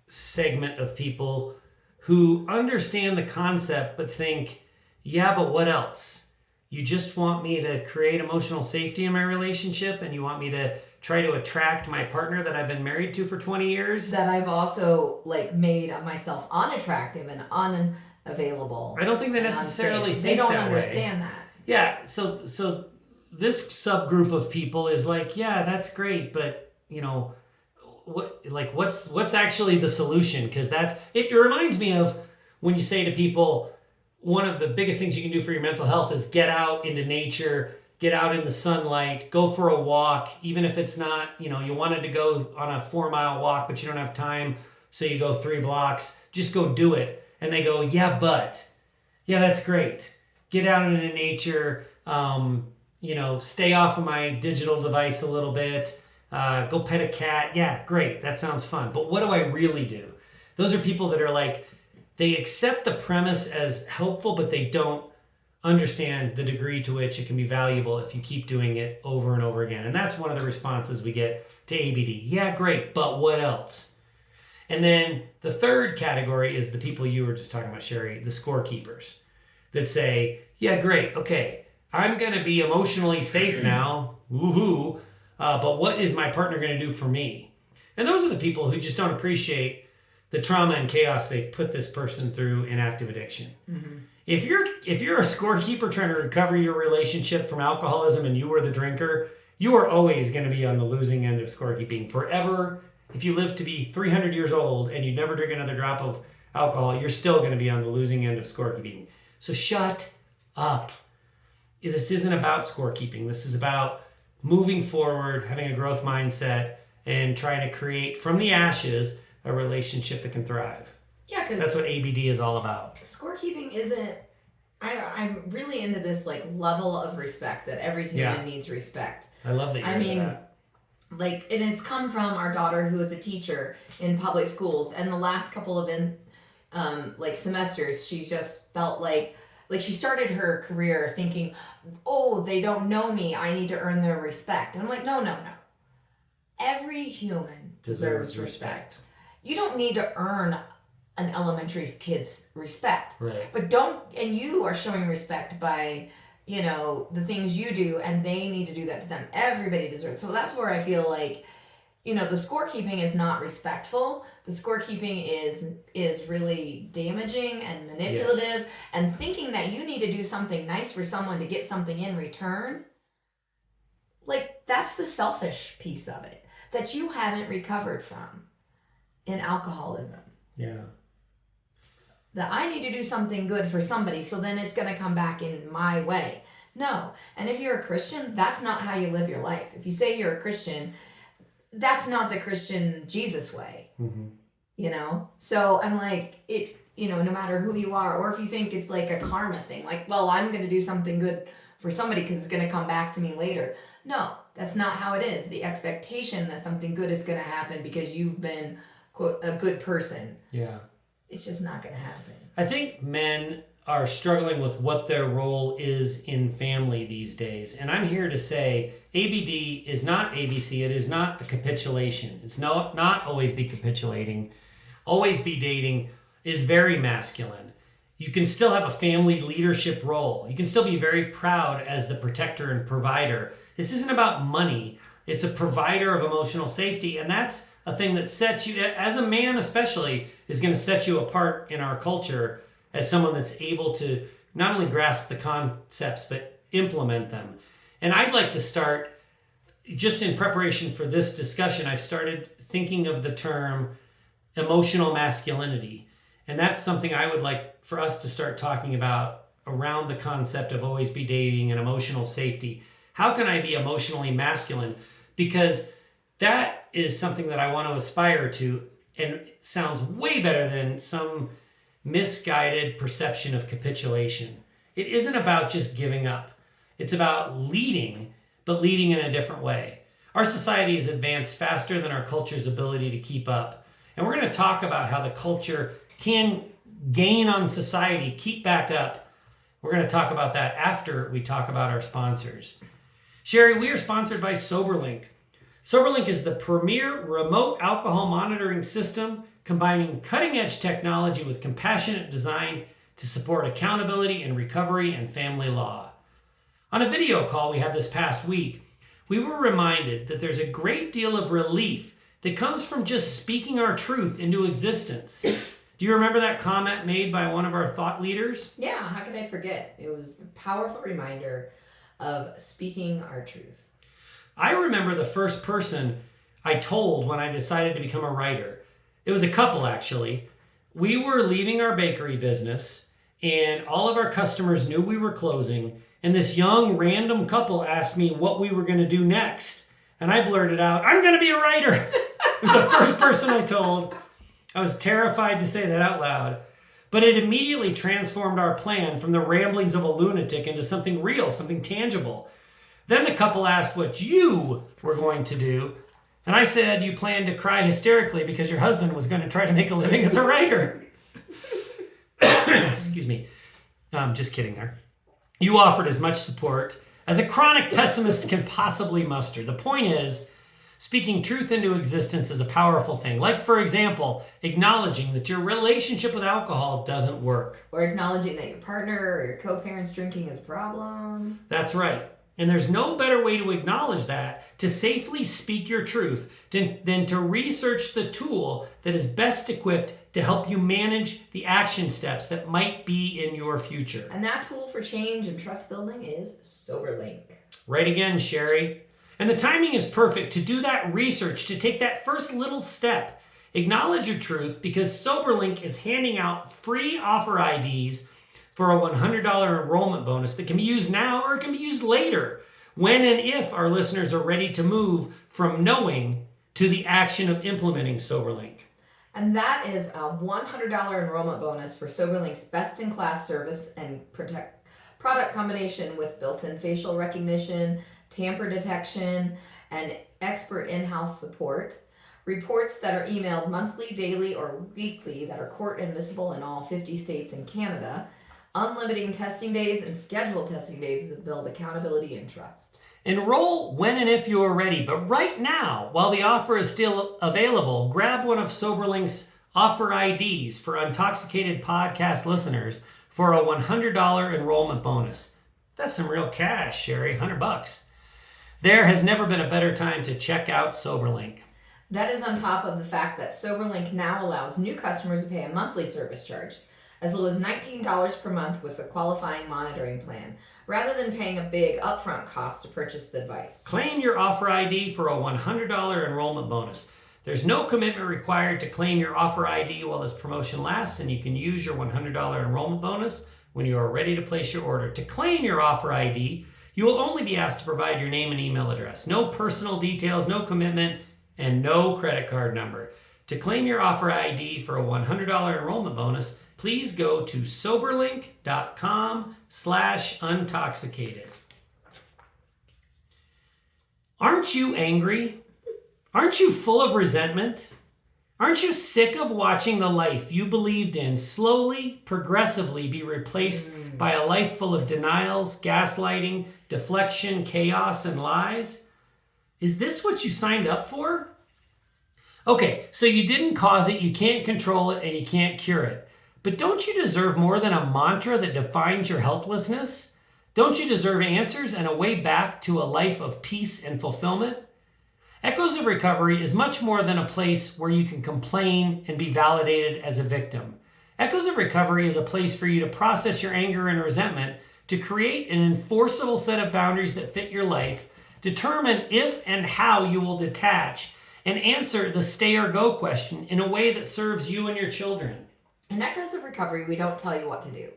segment of people who understand the concept but think, yeah, but what else? You just want me to create emotional safety in my relationship and you want me to try to attract my partner that I've been married to for 20 years. That I've also made myself unattractive and unavailable. I don't think they necessarily think they don't that understand way. that. Yeah, so this subgroup of people is like, yeah, that's great, but what's actually the solution? Because it reminds me of when you say to people, one of the biggest things you can do for your mental health is get out into nature, get out in the sunlight, go for a walk, even if it's not, you wanted to go on a 4-mile walk, but you don't have time, so you go 3 blocks, just go do it. And they go, yeah, that's great. Get out into nature, stay off of my digital device a little bit, go pet a cat. Yeah, great, that sounds fun. But what do I really do? Those are people that are like, they accept the premise as helpful, but they don't understand the degree to which it can be valuable if you keep doing it over and over again. And that's one of the responses we get to ABD. Yeah, great, but what else? And then the third category is the people you were just talking about, Sheri, the scorekeepers, that say, yeah, great, okay, I'm going to be emotionally safe now. Woohoo. But what is my partner going to do for me? And those are the people who just don't appreciate the trauma and chaos they've put this person through in active addiction. Mm-hmm. If you're a scorekeeper trying to recover your relationship from alcoholism and you were the drinker, you are always going to be on the losing end of scorekeeping forever. If you live to be 300 years old and you never drink another drop of alcohol, you're still going to be on the losing end of scorekeeping. So shut up. This isn't about scorekeeping. This is about moving forward, having a growth mindset, and trying to create from the ashes a relationship that can thrive. Yeah, because that's what ABD is all about. Scorekeeping isn't. I'm really into this like level of respect that every human needs respect. I love that. That. Like, and it's come from our daughter who is a teacher in public schools, and the last couple of like semesters, she's just felt like she started her career thinking, oh, they don't know me, I need to earn their respect. And I'm like, no. Every human deserves respect. You don't need to earn an elementary kid's respect. Right. But and you are showing respect by, the things you do, and they need to do that to them. Everybody deserves. So that's where I feel like, the scorekeeping is not respectful. The scorekeeping is really damaging and manipulative, and thinking that you need to do something nice for someone to get something in return. Like, that's the selfish piece of it that you haven't recovered from in alcoholism. Yeah. That I need to do something good for somebody, so then it's going to come back in my way. No. And if you're a Christian, that's not how you live your life. If you say you're a Christian, that's not the Christian Jesus way. Mm-hmm. So I'm like, no matter who you are, or if you think it's like a karma thing, like, well, I'm going to do something good for somebody because it's going to come back to me later. No, that's not how it is. The expectation that something good is going to happen because you've been, quote, a good person. Yeah. It's just not going to happen. I think men are struggling with what their role is in family these days. And I'm here to say ABD is not ABC. It is not a capitulation. It's not always be capitulating. Always be dating is very masculine. You can still have a family leadership role. You can still be very proud as the protector and provider. This isn't about money. It's a provider of emotional safety. And that's a thing that sets you, as a man especially, is going to set you apart in our culture as someone that's able to not only grasp the concepts, but implement them. And I'd like to start, just in preparation for this discussion, I've started thinking of the term emotional masculinity. And that's something I would like for us to start talking about around the concept of always be dating and emotional safety. How can I be emotionally masculine? Because that is something that I want to aspire to, and it sounds way better than some misguided perception of capitulation. It isn't about just giving up. It's about leading, but leading in a different way. Our society has advanced faster than our culture's ability to keep up. And we're going to talk about how the culture can gain on society, keep back up. We're going to talk about that after we talk about our sponsors. Sheri, we are sponsored by SoberLink. SoberLink is the premier remote alcohol monitoring system, combining cutting-edge technology with compassionate design to support accountability in recovery and family law. On a video call we had this past week, we were reminded that there's a great deal of relief that comes from just speaking our truth into existence. Do you remember that comment made by one of our thought leaders? Yeah, how could I forget? It was a powerful reminder of speaking our truth. I remember the first person I told when I decided to become a writer. It was a couple, actually. We were leaving our bakery business, and all of our customers knew we were closing, and this young random couple asked me what we were going to do next. And I blurted out, "I'm going to be a writer." It was the first person I told. I was terrified to say that out loud. But it immediately transformed our plan from the ramblings of a lunatic into something real, something tangible. Then the couple asked what you were going to do. And I said you planned to cry hysterically because your husband was going to try to make a living as a writer. Excuse me. I'm just kidding there. You offered as much support as a chronic pessimist can possibly muster. The point is, Speaking truth into existence is a powerful thing. Like, for example, acknowledging that your relationship with alcohol doesn't work. Or acknowledging that your partner or your co-parent's drinking is a problem. That's right. And there's no better way to acknowledge that, to safely speak your truth, than to research the tool that is best equipped to help you manage the action steps that might be in your future. And that tool for change and trust building is SoberLink. Right again, Sheri. And the timing is perfect to do that research, to take that first little step. Acknowledge your truth, because SoberLink is handing out free offer IDs for a $100 enrollment bonus that can be used now or it can be used later, when and if our listeners are ready to move from knowing to the action of implementing SoberLink. And that is a $100 enrollment bonus for SoberLink's best-in-class service and product combination with built-in facial recognition, tamper detection, and expert in-house support. Reports that are emailed monthly, daily, or weekly that are court admissible in all 50 states and Canada. Unlimited testing days and scheduled testing days that build accountability and trust. Enroll when and if you are ready, but right now, while the offer is still available, grab one of SoberLink's offer IDs for Intoxicated podcast listeners for a $100 enrollment bonus. That's some real cash, Sheri, $100. There has never been a better time to check out SoberLink. That is on top of the fact that SoberLink now allows new customers to pay a monthly service charge, as low as $19 per month with a qualifying monitoring plan, rather than paying a big upfront cost to purchase the device. Claim your offer ID for a $100 enrollment bonus. There's no commitment required to claim your offer ID while this promotion lasts, and you can use your $100 enrollment bonus when you are ready to place your order. To claim your offer ID, you will only be asked to provide your name and email address. No personal details, no commitment, and no credit card number. To claim your offer ID for a $100 enrollment bonus, please go to soberlink.com/untoxicated. Aren't you angry? Aren't you full of resentment? Aren't you sick of watching the life you believed in slowly, progressively be replaced by a life full of denials, gaslighting, deflection, chaos, and lies? Is this what you signed up for? Okay, so you didn't cause it, you can't control it, and you can't cure it. But don't you deserve more than a mantra that defines your helplessness? Don't you deserve answers and a way back to a life of peace and fulfillment? Echoes of Recovery is much more than a place where you can complain and be validated as a victim. Echoes of Recovery is a place for you to process your anger and resentment, to create an enforceable set of boundaries that fit your life, determine if and how you will detach, and answer the stay or go question in a way that serves you and your children. In Echoes of Recovery, we don't tell you what to do.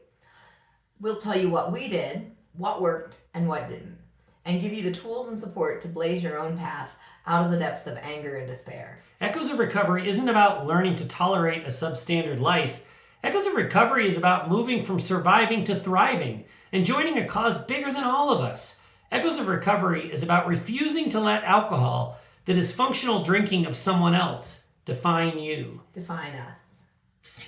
We'll tell you what we did, what worked, and what didn't, and give you the tools and support to blaze your own path out of the depths of anger and despair. Echoes of Recovery isn't about learning to tolerate a substandard life. Echoes of Recovery is about moving from surviving to thriving and joining a cause bigger than all of us. Echoes of Recovery is about refusing to let alcohol, the dysfunctional drinking of someone else, define you. Define us.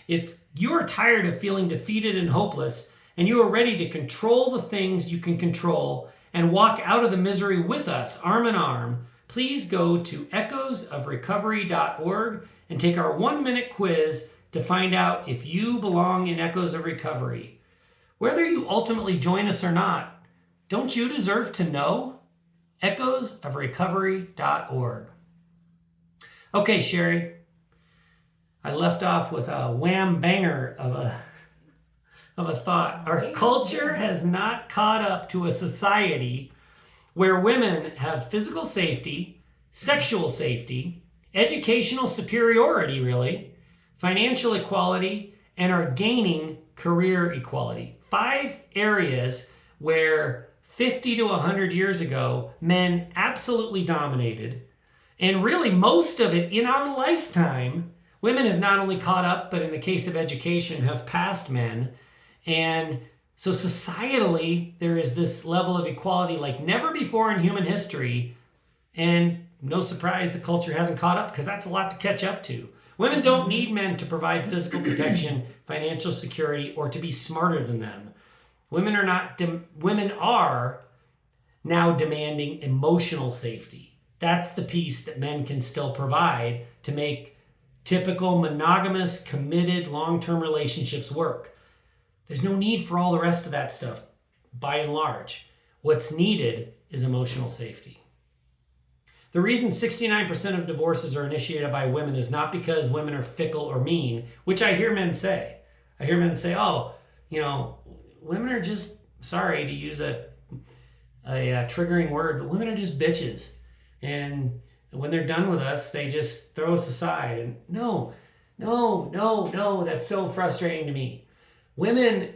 If you are tired of feeling defeated and hopeless, and you are ready to control the things you can control and walk out of the misery with us, arm in arm, please go to echoesofrecovery.org and take our 1-minute quiz to find out if you belong in Echoes of Recovery. Whether you ultimately join us or not, don't you deserve to know? echoesofrecovery.org. Okay, Sheri, I left off with a wham banger of a thought. Our culture has not caught up to a society where women have physical safety, sexual safety, educational superiority, really, financial equality, and are gaining career equality. 5 areas where 50 to 100 years ago, men absolutely dominated. And really, most of it in our lifetime, women have not only caught up, but in the case of education, have passed men. And so societally, there is this level of equality like never before in human history. And no surprise the culture hasn't caught up, because that's a lot to catch up to. Women don't need men to provide physical protection, financial security, or to be smarter than them. Women are now demanding emotional safety. That's the piece that men can still provide to make typical monogamous, committed, long-term relationships work. There's no need for all the rest of that stuff, by and large. What's needed is emotional safety. The reason 69% of divorces are initiated by women is not because women are fickle or mean, which I hear men say. I hear men say, oh, women are just, sorry to use a triggering word, but women are just bitches. And when they're done with us, they just throw us aside. And no, that's so frustrating to me. Women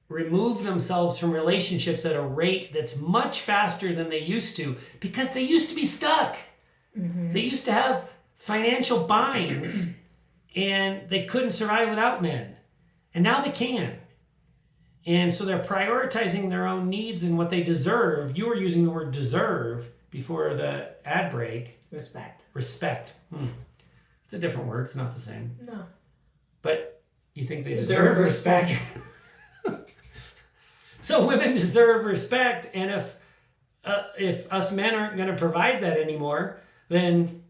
remove themselves from relationships at a rate that's much faster than they used to because they used to be stuck. Mm-hmm. They used to have financial binds and they couldn't survive without men. And now they can. And so they're prioritizing their own needs and what they deserve. You were using the word deserve before the ad break. Respect. It's a different word. It's not the same. No. But you think they deserve respect. So women deserve respect, and if us men aren't going to provide that anymore, then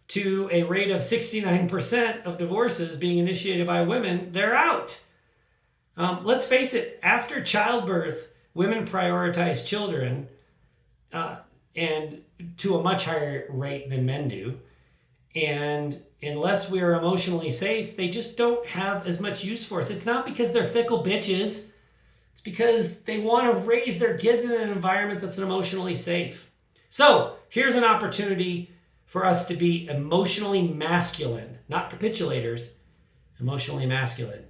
to a rate of 69% of divorces being initiated by women, they're out. Let's face it, after childbirth, women prioritize children and to a much higher rate than men do. And unless we are emotionally safe, they just don't have as much use for us. It's not because they're fickle bitches. It's because they want to raise their kids in an environment that's emotionally safe. So here's an opportunity for us to be emotionally masculine, not capitulators, emotionally masculine.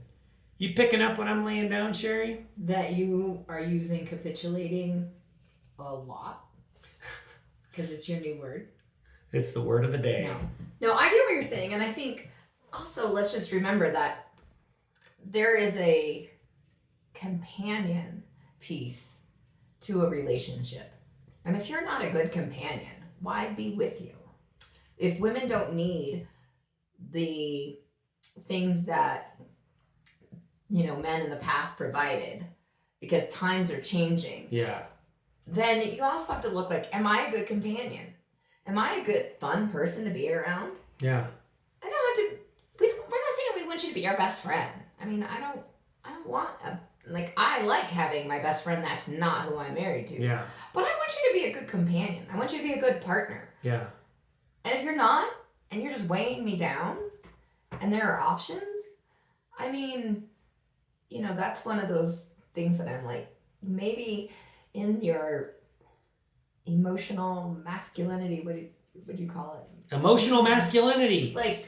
You picking up what I'm laying down, Sheri? That you are using capitulating a lot? Because it's your new word. It's the word of the day. No, I get what you're saying. And I think also let's just remember that there is a companion piece to a relationship. And if you're not a good companion, why be with you? If women don't need the things that men in the past provided because times are changing. Yeah. Then you also have to look like, am I a good companion? Am I a good fun person to be around? Yeah. I don't have to. We're not saying we want you to be our best friend. I mean, I don't want I like having my best friend that's not who I'm married to. Yeah. But I want you to be a good companion. I want you to be a good partner. Yeah. And if you're not, and you're just weighing me down, and there are options, I mean, that's one of those things that I'm like, maybe in your emotional masculinity, what would you call it? Emotional masculinity. Like,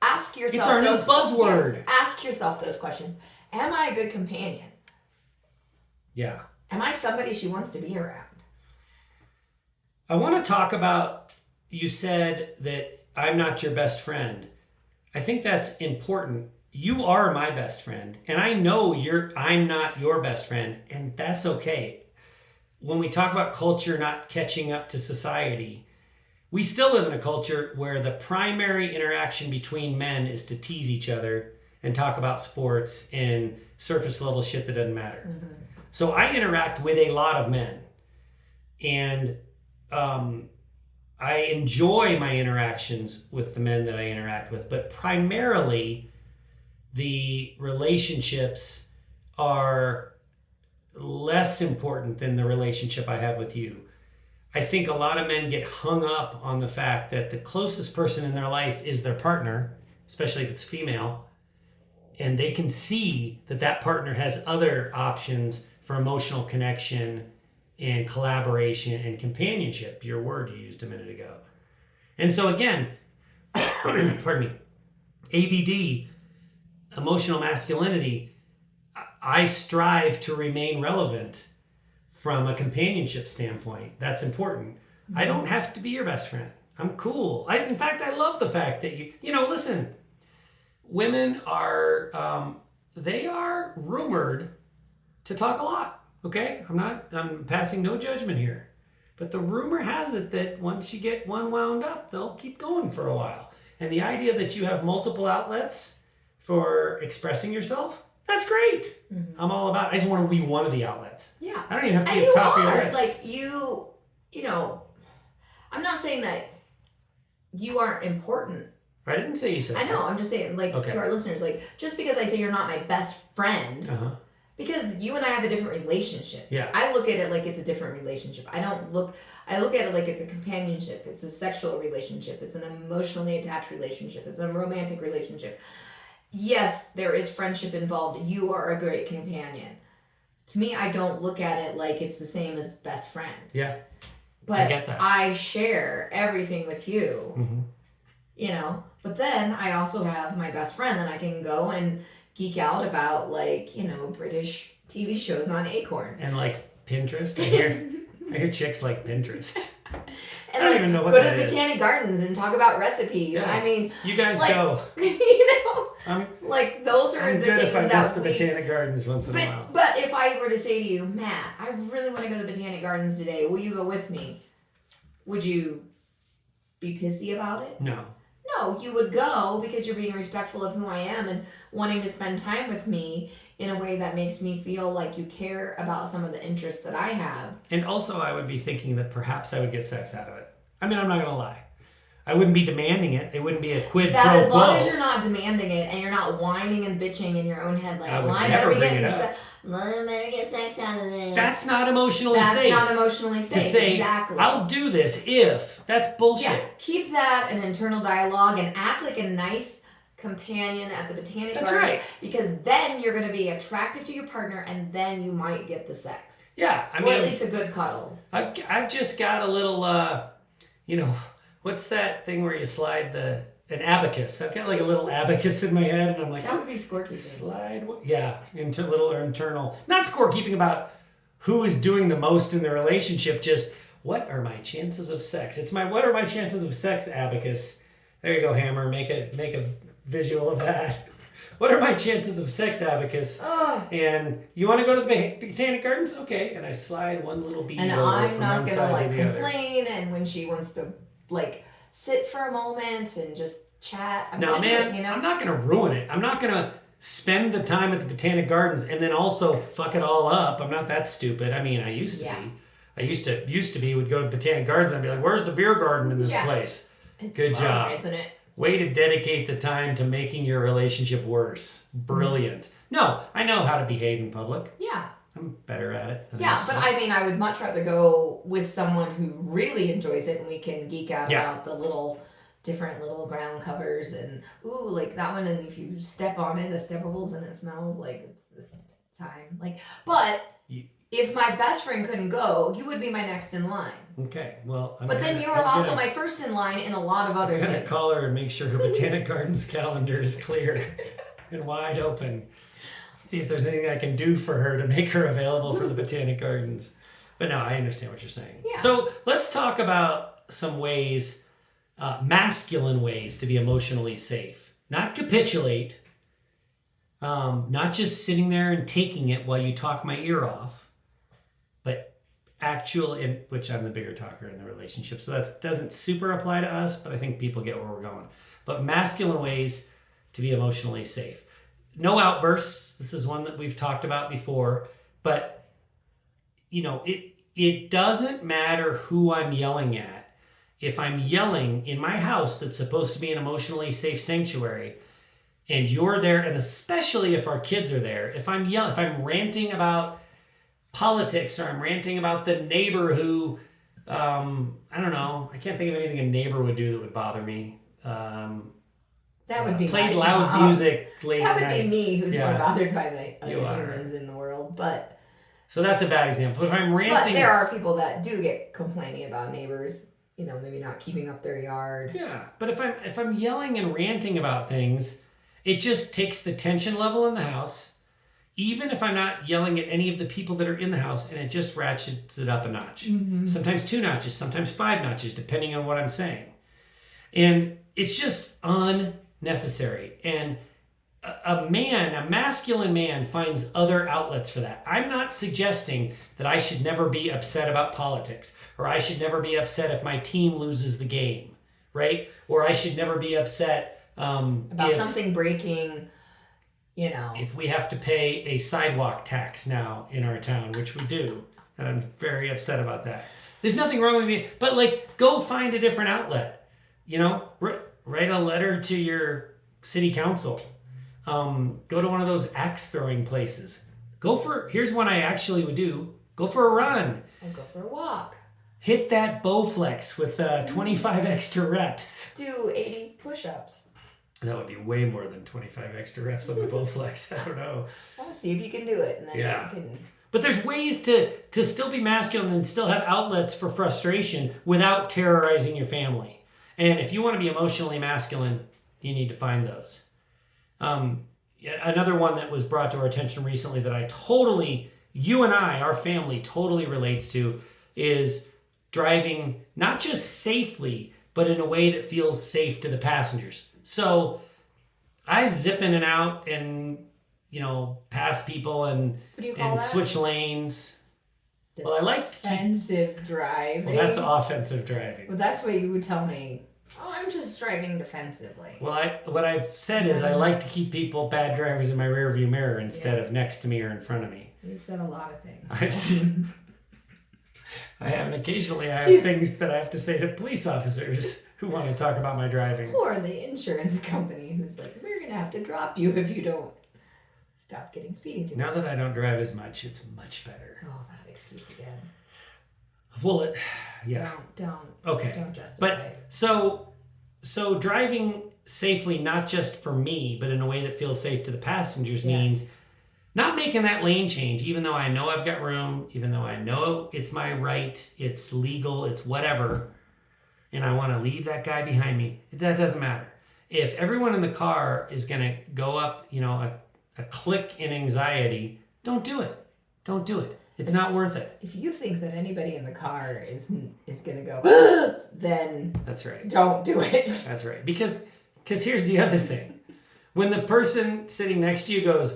ask yourself. It's our new buzzword. Yes, ask yourself those questions. Am I a good companion? Yeah. Am I somebody she wants to be around? I want to talk about, you said that I'm not your best friend. I think that's important. You are my best friend, and I know I'm not your best friend, and that's okay. When we talk about culture not catching up to society, we still live in a culture where the primary interaction between men is to tease each other and talk about sports and surface level shit that doesn't matter. Mm-hmm. So I interact with a lot of men, and I enjoy my interactions with the men that I interact with, but primarily the relationships are less important than the relationship I have with you. I think a lot of men get hung up on the fact that the closest person in their life is their partner, especially if it's female, and they can see that partner has other options for emotional connection and collaboration and companionship, your word you used a minute ago. And so again, pardon me, ABD, emotional masculinity, I strive to remain relevant from a companionship standpoint. That's important. Mm-hmm. I don't have to be your best friend. I'm cool. In fact, I love the fact that listen, women are, they are rumored to talk a lot. Okay? I'm passing no judgment here. But the rumor has it that once you get one wound up, they'll keep going for a while. And the idea that you have multiple outlets for expressing yourself, that's great. Mm-hmm. I'm all about it. I just want to be one of the outlets. Yeah. I don't even have to be at the top of your list. Like I'm not saying that you aren't important. I didn't say you said I know, I'm just saying, like, Okay. to our listeners, like, just because I say you're not my best friend, because you and I have a different relationship. Yeah. I look at it like it's a different relationship. I look at it like it's a companionship. It's a sexual relationship. It's an emotionally attached relationship. It's a romantic relationship. Yes, there is friendship involved. You are a great companion. To me, I don't look at it like it's the same as best friend. Yeah. But I get that. I share everything with you. Mm-hmm. You know, but then I also have my best friend that I can go and geek out about, like, you know, British TV shows on Acorn. And like Pinterest. I hear chicks like Pinterest. And I don't even know what go that to the is. Botanic Gardens and talk about recipes. Yeah. I mean, you guys like, go. You know, I'm those are I'm the good things if I miss that the Botanic Gardens once in a while. But if I were to say to you, Matt, I really want to go to the Botanic Gardens today. Will you go with me? Would you be pissy about it? No. No, you would go because you're being respectful of who I am and wanting to spend time with me in a way that makes me feel like you care about some of the interests that I have. And also, I would be thinking that perhaps I would get sex out of it. I mean, I'm not going to lie. I wouldn't be demanding it. It wouldn't be a quid pro quo. As long as you're not demanding it and you're not whining and bitching in your own head, like, well, I better get sex out of this. That's not emotionally safe. That's not emotionally safe. To say, exactly. I'll do this if. That's bullshit. Yeah, keep that an internal dialogue and act like a nice companion at the Botanic Gardens. That's right. Because then you're going to be attractive to your partner and then you might get the sex. Yeah, I mean. Or at least a good cuddle. I've just got a little, you know, what's that thing where you slide an abacus? I've got like a little abacus in my head, and I'm like, that would be scorekeeping. Slide, into little internal, not scorekeeping about who is doing the most in the relationship. Just what are my chances of sex? It's my what are my chances of sex abacus. There you go, Hammer. Make a visual of that. What are my chances of sex abacus? Oh. And you want to go to the Botanic Gardens? Okay. And I slide one little bead and over I'm from not one gonna side like to the complain. other. And when she wants to like sit for a moment and just chat, I'm now, man, you know? I'm not gonna ruin it. I'm not gonna spend the time at the Botanic Gardens and then also fuck it all up. I'm not that stupid. I mean, I used to be. I used to be would go to Botanic Gardens and I'd be like, "Where's the beer garden in this place?" It's good fun, job, isn't it? Way to dedicate the time to making your relationship worse. Brilliant. Mm-hmm. No, I know how to behave in public. Yeah. I'm better at it. Yeah, but I mean, I would much rather go with someone who really enjoys it and we can geek out about the different little ground covers and, ooh, like that one. And if you step on it, the steppables and it smells like it's this time. Like, but if my best friend couldn't go, you would be my next in line. Okay, well, then you're also my first in line in a lot of other things. I'm gonna call her and make sure her Botanic Gardens calendar is clear and wide open. See if there's anything I can do for her to make her available for the Botanic Gardens. But no, I understand what you're saying. Yeah. So let's talk about some ways, masculine ways to be emotionally safe. Not capitulate, not just sitting there and taking it while you talk my ear off, but which I'm the bigger talker in the relationship. So that doesn't super apply to us, but I think people get where we're going. But masculine ways to be emotionally safe. No outbursts. This is one that we've talked about before, but you know, it doesn't matter who I'm yelling at. If I'm yelling in my house that's supposed to be an emotionally safe sanctuary and you're there, and especially if our kids are there, if I'm ranting about politics or I'm ranting about the neighbor who, I don't know, I can't think of anything a neighbor would do that would bother me. That would be played loud music late That would night. be me who's more bothered by the other You humans in the world. But so that's a bad example. If I'm ranting, but there are people that do get complaining about neighbors. You know, maybe not keeping up their yard. Yeah, but if I'm yelling and ranting about things, it just takes the tension level in the house. Even if I'm not yelling at any of the people that are in the house, and it just ratchets it up a notch. Mm-hmm. Sometimes 2 notches, sometimes 5 notches, depending on what I'm saying. And it's just unnecessary. And a masculine man finds other outlets for that. I'm not suggesting that I should never be upset about politics, or I should never be upset if my team loses the game, right? Or I should never be upset about something breaking. You know, if we have to pay a sidewalk tax now in our town, which we do, and I'm very upset about that. There's nothing wrong with me, but like, go find a different outlet. write a letter to your city council. Go to one of those axe throwing places. Here's one I actually would do. Go for a run. Or go for a walk. Hit that Bowflex with 25 extra reps. Do 80 push-ups. That would be way more than 25 extra reps on the Bowflex. I don't know. Well, see if you can do it. And then Yeah. you can... But there's ways to still be masculine and still have outlets for frustration without terrorizing your family. And if you want to be emotionally masculine, you need to find those. Another one that was brought to our attention recently that you and I, our family totally relates to is driving not just safely, but in a way that feels safe to the passengers. So I zip in and out and, pass people and What do you call that? Switch lanes. Well, I like defensive driving. Well, that's offensive driving. Well, that's what you would tell me. Oh, I'm just driving defensively. Well, what I've said is I like to keep bad drivers in my rearview mirror instead of next to me or in front of me. You've said a lot of things. Occasionally I have things that I have to say to police officers who want to talk about my driving. Or the insurance company who's like, we're going to have to drop you if you don't stop getting speeding tickets. Now that I don't drive as much, it's much better. Oh, that excuse again. Well, Don't. Okay. Don't justify But it. so driving safely, not just for me, but in a way that feels safe to the passengers means not making that lane change, even though I know I've got room, even though I know it's my right, it's legal, it's whatever, and I want to leave that guy behind me. That doesn't matter. If everyone in the car is going to go up, a click in anxiety, don't do it. Don't do it. It's not worth it. If you think that anybody in the car is going to go, then that's right. Don't do it. That's right. Because here's the other thing. When the person sitting next to you goes,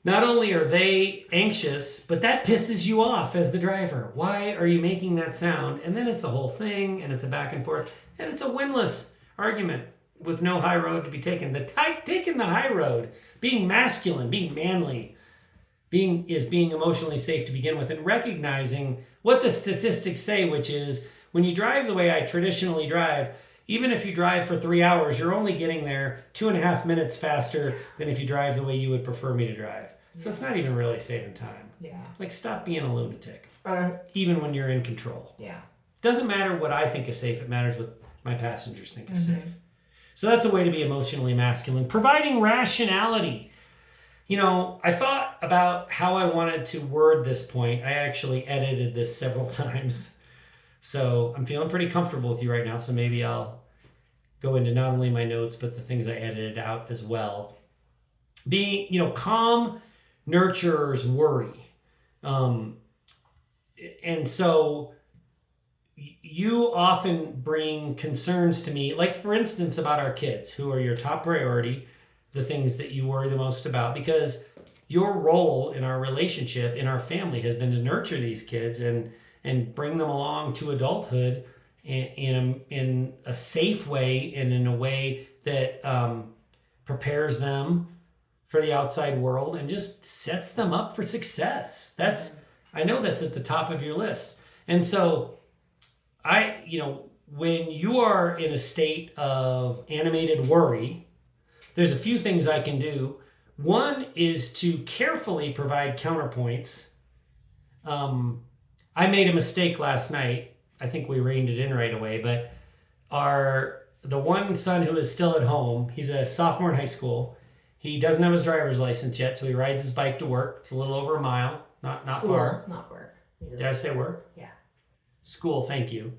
not only are they anxious, but that pisses you off as the driver. Why are you making that sound? And then it's a whole thing, and it's a back and forth, and it's a winless argument with no high road to be taken. Taking the high road, being masculine, being manly, being emotionally safe to begin with, and recognizing what the statistics say, which is when you drive the way I traditionally drive, even if you drive for 3 hours, you're only getting there 2.5 minutes faster than if you drive the way you would prefer me to drive. So it's not even really saving time. Yeah. Like, stop being a lunatic, even when you're in control. Yeah. Doesn't matter what I think is safe. It matters what my passengers think is safe. So that's a way to be emotionally masculine. Providing rationality. I thought about how I wanted to word this point. I actually edited this several times. So I'm feeling pretty comfortable with you right now. So maybe I'll go into not only my notes, but the things I edited out as well. Being, calm nurturers worry. And so you often bring concerns to me, like for instance, about our kids, who are your top priority, the things that you worry the most about, because your role in our relationship, in our family, has been to nurture these kids and bring them along to adulthood in a safe way and in a way that prepares them for the outside world and just sets them up for success. I know that's at the top of your list. And so when you are in a state of animated worry, there's a few things I can do. One is to carefully provide counterpoints. I made a mistake last night. I think we reined it in right away, but the one son who is still at home, he's a sophomore in high school. He doesn't have his driver's license yet, so he rides his bike to work. It's a little over a mile, not School, far. not work. Did I say work? Yeah. School, thank you.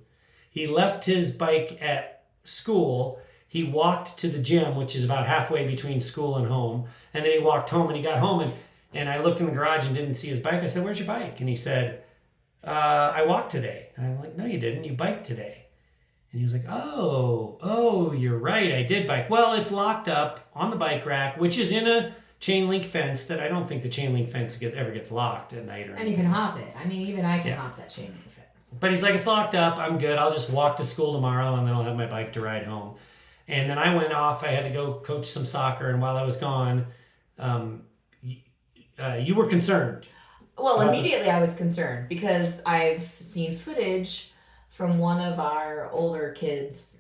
He left his bike at school. He walked to the gym, which is about halfway between school and home. And then he walked home, and he got home, and I looked in the garage and didn't see his bike. I said, "Where's your bike?" And he said, "I walked today." And I'm like, "No, you didn't. You biked today." And he was like, oh, you're right. I did bike. Well, it's locked up on the bike rack, which is in a chain link fence that I don't think the chain link fence ever gets locked at night or anything. And you can hop it. I mean, even I can hop that chain link fence. But he's like, "It's locked up. I'm good. I'll just walk to school tomorrow, and then I'll have my bike to ride home." And then I went off. I had to go coach some soccer. And while I was gone, you were concerned. Well, immediately I was concerned because I've seen footage from one of our older kids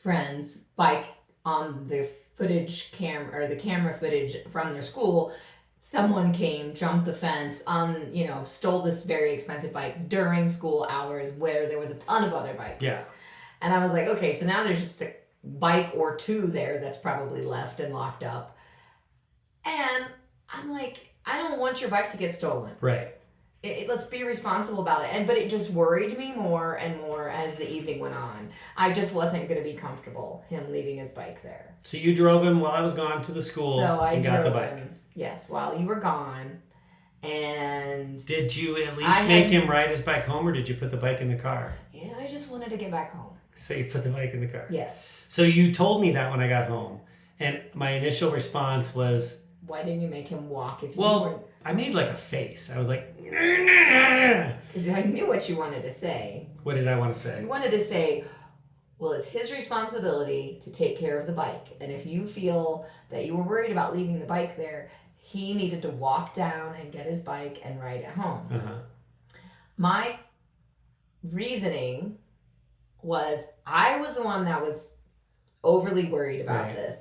friend's bike on the footage camera or the camera footage from their school. Someone came, jumped the fence, stole this very expensive bike during school hours where there was a ton of other bikes. Yeah. And I was like, okay, so now there's just a bike or two there that's probably left and locked up. And I'm like, I don't want your bike to get stolen. Right. Let's be responsible about it. But it just worried me more and more as the evening went on. I just wasn't going to be comfortable him leaving his bike there. So you drove him while I was gone to the school and got the bike. Him, yes, while you were gone. And did you at least make him ride his bike home, or did you put the bike in the car? Yeah, I just wanted to get back home. So you put the bike in the car? Yes. So you told me that when I got home. And my initial response was... Why didn't you make him walk if you Well, I made like a face. I was like... Because I knew what you wanted to say. What did I want to say? You wanted to say, well, it's his responsibility to take care of the bike. And if you feel that you were worried about leaving the bike there, he needed to walk down and get his bike and ride it home. Uh-huh. My reasoning was I was the one that was overly worried about this.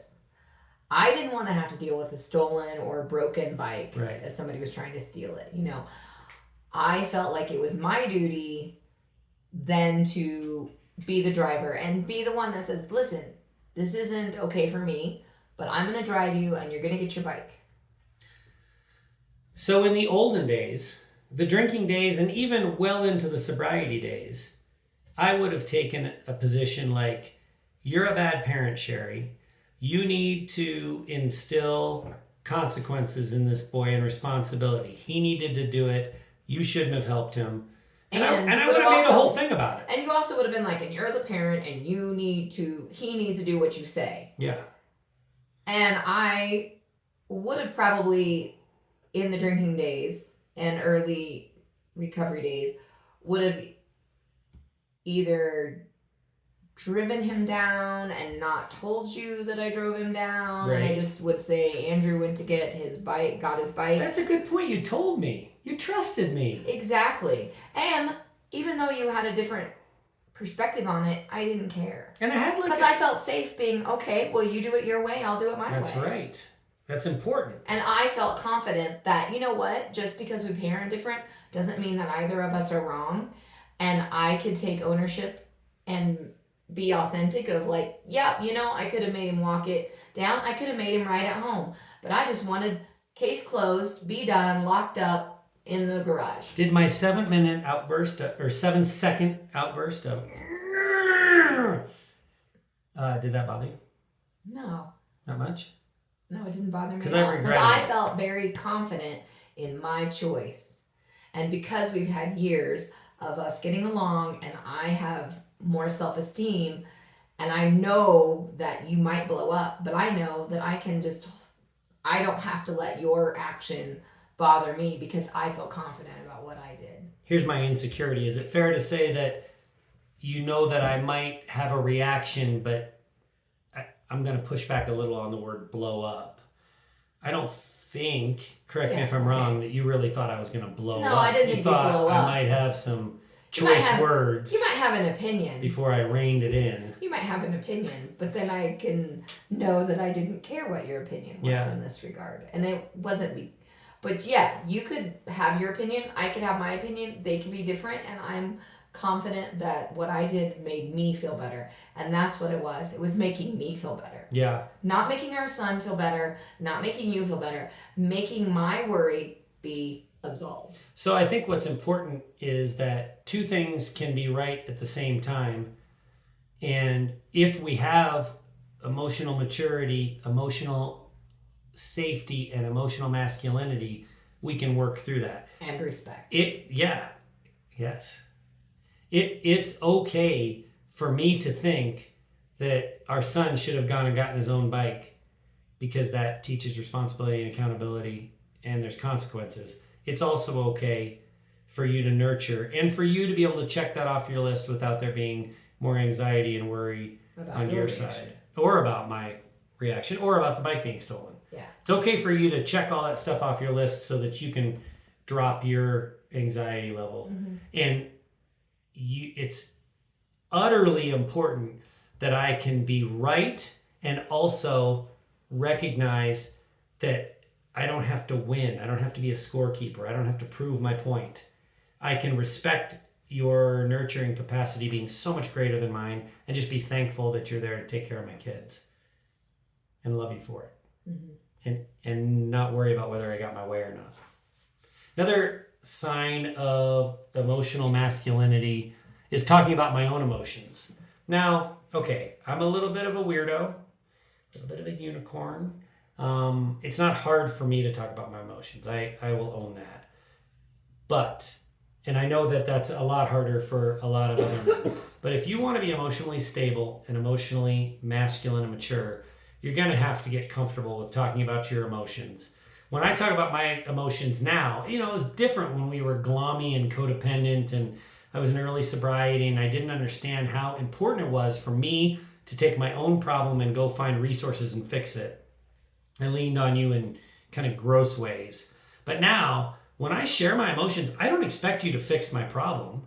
I didn't want to have to deal with a stolen or broken bike as somebody was trying to steal it. I felt like it was my duty then to be the driver and be the one that says, listen, this isn't okay for me, but I'm going to drive you and you're going to get your bike. So in the olden days, the drinking days, and even well into the sobriety days, I would have taken a position like, you're a bad parent, Sheri. You need to instill consequences in this boy and responsibility. He needed to do it. You shouldn't have helped him. And I would have made a whole thing about it. And you also would have been like, and you're the parent and he needs to do what you say. Yeah. And I would have probably, in the drinking days and early recovery days, would have either driven him down and not told you that I drove him down. And I just would say, Andrew went to get his bike, got his bike. That's a good point. You told me. You trusted me. Exactly. And even though you had a different perspective on it, I didn't care. And I had because I felt safe being, okay, well, you do it your way, I'll do it my way. That's right. That's important. And I felt confident that, you know what, just because we parent different doesn't mean that either of us are wrong. And I could take ownership and be authentic of like, yeah, I could have made him walk it down. I could have made him ride at home. But I just wanted case closed, be done, locked up in the garage. Did my 7-minute outburst or 7-second outburst of did that bother you? No. Not much? No, it didn't bother me Because at all. Because I it. felt very confident in my choice. And because we've had years of us getting along and I have more self-esteem and I know that you might blow up, but I know that I don't have to let your action bother me because I feel confident about what I did. Here's my insecurity. Is it fair to say that you know that I might have a reaction, but I'm going to push back a little on the word blow up? I don't think, correct me if I'm wrong, that you really thought I was going to blow up. No, I didn't think you'd blow up. I might have some choice words. You might have an opinion. Before I reined it in. You might have an opinion, but then I can know that I didn't care what your opinion was in this regard. And it wasn't me. But yeah, you could have your opinion. I could have my opinion. They could be different. And I'm confident that what I did made me feel better. And that's what it was. It was making me feel better. Yeah. Not making our son feel better. Not making you feel better. Making my worry be absolved. So I think what's important is that two things can be right at the same time. And if we have emotional maturity, emotional safety, and emotional masculinity, we can work through that. And respect. It's okay for me to think that our son should have gone and gotten his own bike because that teaches responsibility and accountability and there's consequences. It's also okay for you to nurture and for you to be able to check that off your list without there being more anxiety and worry on your side or about my reaction or about the bike being stolen. Yeah. It's okay for you to check all that stuff off your list so that you can drop your anxiety level. Mm-hmm. And it's utterly important that I can be right and also recognize that I don't have to win. I don't have to be a scorekeeper. I don't have to prove my point. I can respect your nurturing capacity being so much greater than mine and just be thankful that you're there to take care of my kids and love you for it. And not worry about whether I got my way or not. Another sign of emotional masculinity is talking about my own emotions. Now, okay, I'm a little bit of a weirdo, a little bit of a unicorn. It's not hard for me to talk about my emotions. I will own that. But, and I know that that's a lot harder for a lot of other men. But if you want to be emotionally stable and emotionally masculine and mature, you're going to have to get comfortable with talking about your emotions. When I talk about my emotions now, it was different when we were glommy and codependent and I was in early sobriety and I didn't understand how important it was for me to take my own problem and go find resources and fix it. I leaned on you in kind of gross ways. But now, when I share my emotions, I don't expect you to fix my problem.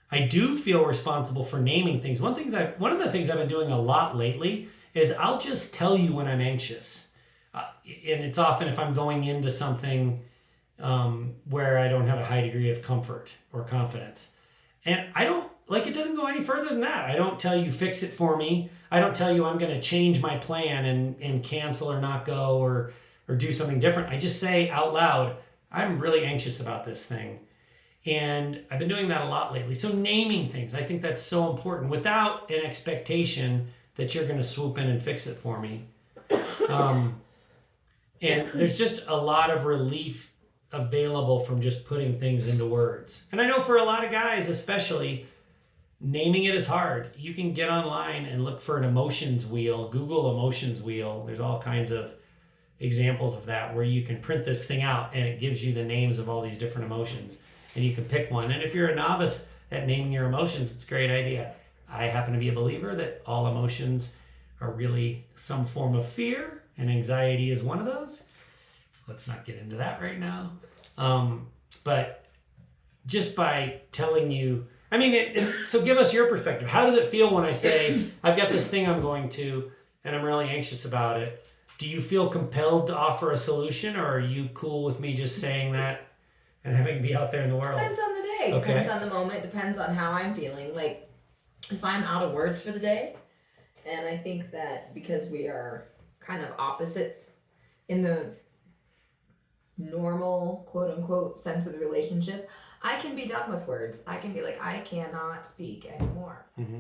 I do feel responsible for naming things. One of the things I've been doing a lot lately is I'll just tell you when I'm anxious. And it's often if I'm going into something where I don't have a high degree of comfort or confidence. And it doesn't go any further than that. I don't tell you fix it for me. I don't tell you I'm going to change my plan and cancel or not go or do something different. I just say out loud, I'm really anxious about this thing. And I've been doing that a lot lately. So naming things, I think that's so important without an expectation that you're going to swoop in and fix it for me. And there's just a lot of relief available from just putting things into words. And I know for a lot of guys, especially, naming it is hard. You can get online and look for an emotions wheel, Google emotions wheel. There's all kinds of examples of that where you can print this thing out and it gives you the names of all these different emotions and you can pick one. And if you're a novice at naming your emotions, it's a great idea. I happen to be a believer that all emotions are really some form of fear, and anxiety is one of those. Let's not get into that right now. But just by telling you, so give us your perspective. How does it feel when I say, I've got this thing I'm going to, and I'm really anxious about it? Do you feel compelled to offer a solution, or are you cool with me just saying that and having to be out there in the world? Depends on the day, depends on the moment, depends on how I'm feeling. Like, if I'm out of words for the day, and I think that because we are kind of opposites in the normal, quote unquote, sense of the relationship, I can be done with words. I can be like, I cannot speak anymore. Mm-hmm.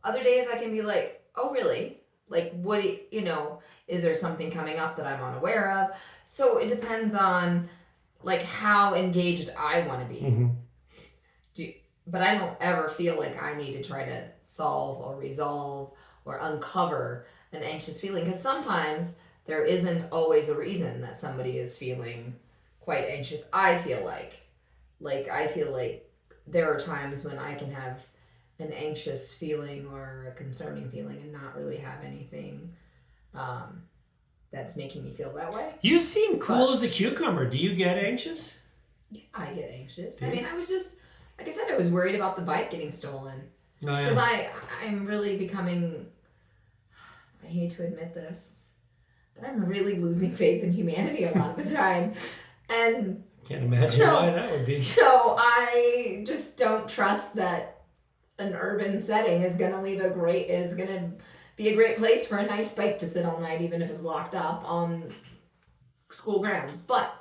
Other days I can be like, oh, really? Like, what, is there something coming up that I'm unaware of? So it depends on, like, how engaged I want to be. Mm-hmm. But I don't ever feel like I need to try to solve or resolve or uncover an anxious feeling. Because sometimes there isn't always a reason that somebody is feeling quite anxious. I feel like there are times when I can have an anxious feeling or a concerning feeling and not really have anything that's making me feel that way. You seem cool as a cucumber. Do you get anxious? Yeah, I get anxious. I was just, like I said, I was worried about the bike getting stolen. Because I'm really becoming, I hate to admit this, but I'm really losing faith in humanity a lot of the time. And can't imagine why that would be. So I just don't trust that an urban setting is going to be a great place for a nice bike to sit all night, even if it's locked up on school grounds. But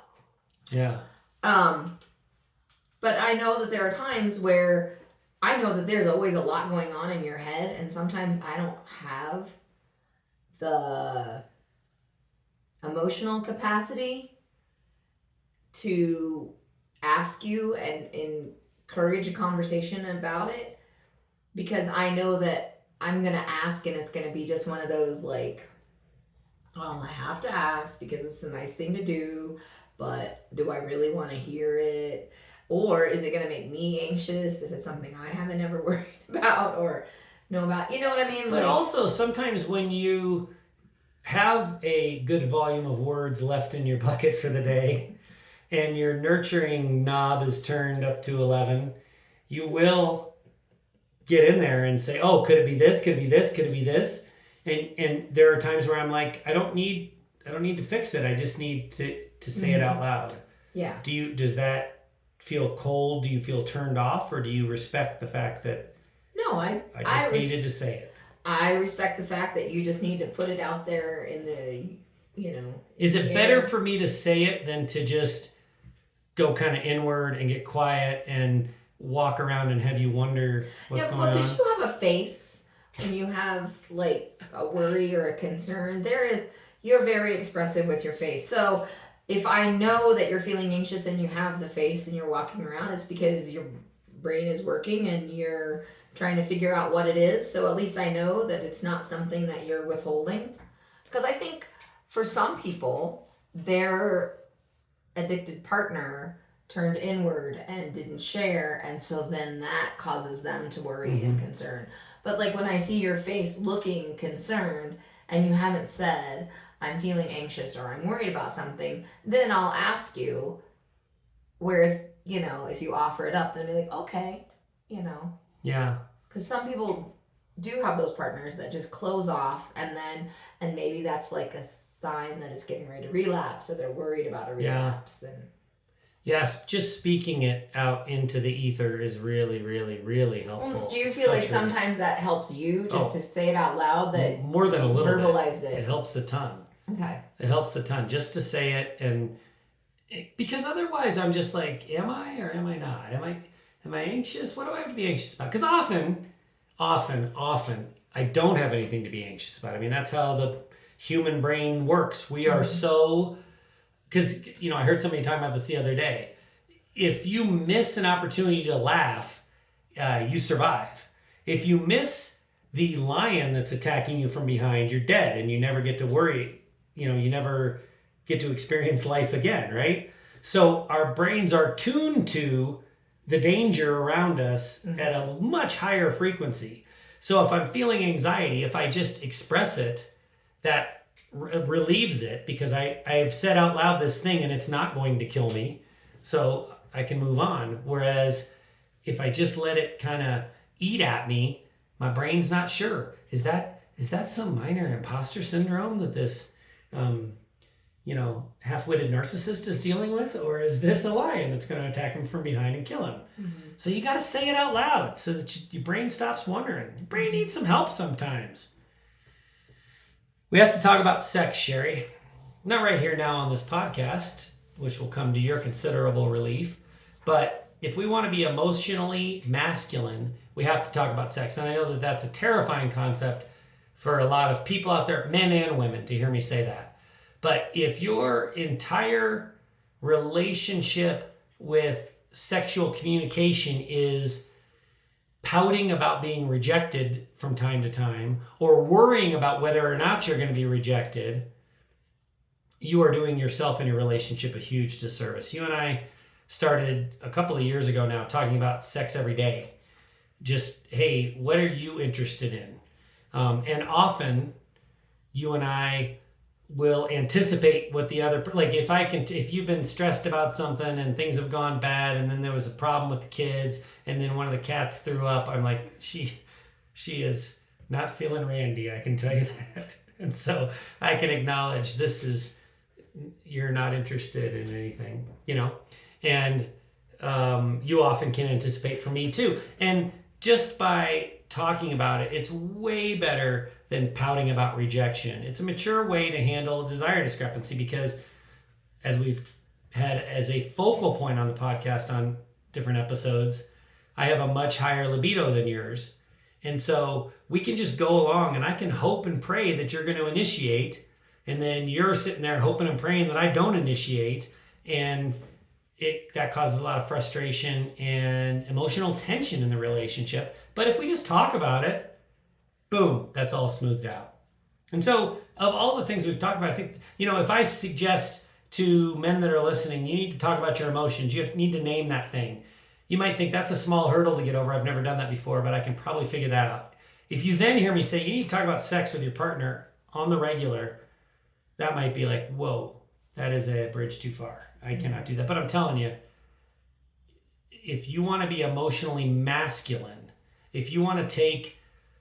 yeah. But I know that there are times where I know that there's always a lot going on in your head, and sometimes I don't have the emotional capacity to ask you and encourage a conversation about it, because I know that I'm going to ask and it's going to be just one of those like, well, I have to ask because it's a nice thing to do, but do I really want to hear it? Or is it going to make me anxious if it's something I haven't ever worried about or know about? You know what I mean? But also sometimes when you have a good volume of words left in your bucket for the day and your nurturing knob is turned up to 11, you will get in there and say, oh, could it be this? Could it be this? Could it be this? And there are times where I'm like, I don't need to fix it. I just need to say it out loud. Yeah. Does that feel cold? Do you feel turned off, or do you respect the fact that No, I just needed to say it? I respect the fact that you just need to put it out there in the, Is it better for me to say it than to just go kind of inward and get quiet and walk around and have you wonder what's going on? Because you have a face and you have like a worry or a concern. You're very expressive with your face. So if I know that you're feeling anxious and you have the face and you're walking around, it's because your brain is working and you're trying to figure out what it is. So at least I know that it's not something that you're withholding. Because I think for some people, their addicted partner turned inward and didn't share, and so then that causes them to worry and concern. But like when I see your face looking concerned and you haven't said, I'm feeling anxious or I'm worried about something, then I'll ask you. Whereas, if you offer it up, then be like, okay, Yeah. Because some people do have those partners that just close off, and maybe that's like a sign that it's getting ready to relapse, or they're worried about a relapse. Yeah. Yes, just speaking it out into the ether is really, really, really helpful. Well, do you feel like sometimes that helps you just to say it out loud? That more than a little verbalized bit. It helps a ton. Okay. It helps a ton just to say it, because otherwise I'm just like, am I or am I not? Am I anxious? What do I have to be anxious about? Because often I don't have anything to be anxious about. I mean, that's how the human brain works. We are so, because I heard somebody talking about this the other day. If you miss an opportunity to laugh, you survive. If you miss the lion that's attacking you from behind, you're dead, and you never get to worry. You never get to experience life again, right? So our brains are tuned to the danger around us at a much higher frequency. So if I'm feeling anxiety, if I just express it, that relieves it, because I've said out loud this thing and it's not going to kill me, so I can move on. Whereas if I just let it kind of eat at me, my brain's not sure. Is that some minor imposter syndrome that this half-witted narcissist is dealing with, or is this a lion that's going to attack him from behind and kill him? So you got to say it out loud so that your brain stops wondering. Your brain needs some help sometimes. We have to talk about sex, Sheri. Not right here now on this podcast, which will come to your considerable relief, but if we want to be emotionally masculine, we have to talk about sex. And I know that that's a terrifying concept for a lot of people out there, men and women, to hear me say that. But if your entire relationship with sexual communication is pouting about being rejected from time to time, or worrying about whether or not you're going to be rejected, you are doing yourself and your relationship a huge disservice. You and I started a couple of years ago now talking about sex every day. Just, hey, what are you interested in? And often you and I will anticipate what the other, like if you've been stressed about something and things have gone bad, and then there was a problem with the kids, and then one of the cats threw up, I'm like, she is not feeling Randy, I can tell you that. And so I can acknowledge you're not interested in anything, and you often can anticipate for me too. And just by talking about it, it's way better than pouting about rejection. It's a mature way to handle desire discrepancy, because as we've had as a focal point on the podcast on different episodes, I have a much higher libido than yours. And so we can just go along, and I can hope and pray that you're going to initiate, and then you're sitting there hoping and praying that I don't initiate, and that causes a lot of frustration and emotional tension in the relationship. But if we just talk about it, boom, that's all smoothed out. And so of all the things we've talked about, I think, if I suggest to men that are listening, you need to talk about your emotions, you need to name that thing. You might think that's a small hurdle to get over. I've never done that before, but I can probably figure that out. If you then hear me say you need to talk about sex with your partner on the regular, that might be like, whoa, that is a bridge too far. I cannot do that. But I'm telling you, if you want to be emotionally masculine, if you want to take,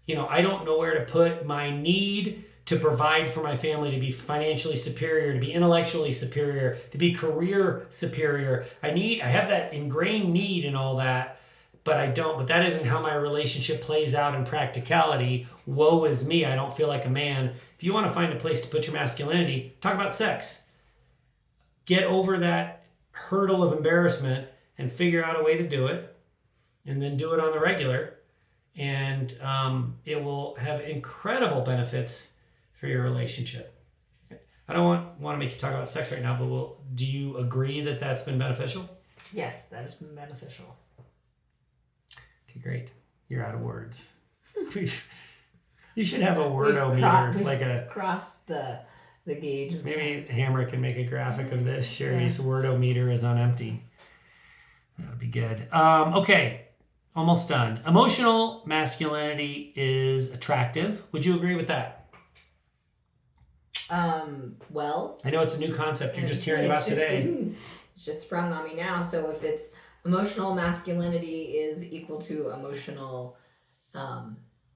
I don't know where to put my need to provide for my family, to be financially superior, to be intellectually superior, to be career superior. I have that ingrained need and all that, but that isn't how my relationship plays out in practicality. Woe is me. I don't feel like a man. If you want to find a place to put your masculinity, talk about sex. Get over that hurdle of embarrassment and figure out a way to do it, and then do it on the regular. And it will have incredible benefits for your relationship. I don't want to make you talk about sex right now, but do you agree that that's been beneficial? Yes, that has been beneficial. Okay, great. You're out of words. You should have a wordometer, like a crossed the gauge. Maybe Hammer can make a graphic of this. Sheri's wordometer is on empty. That would be good. Okay. Almost done. Emotional masculinity is attractive. Would you agree with that? Well, I know it's a new concept you're just hearing about today. It's just sprung on me now. So if it's emotional masculinity is equal to emotional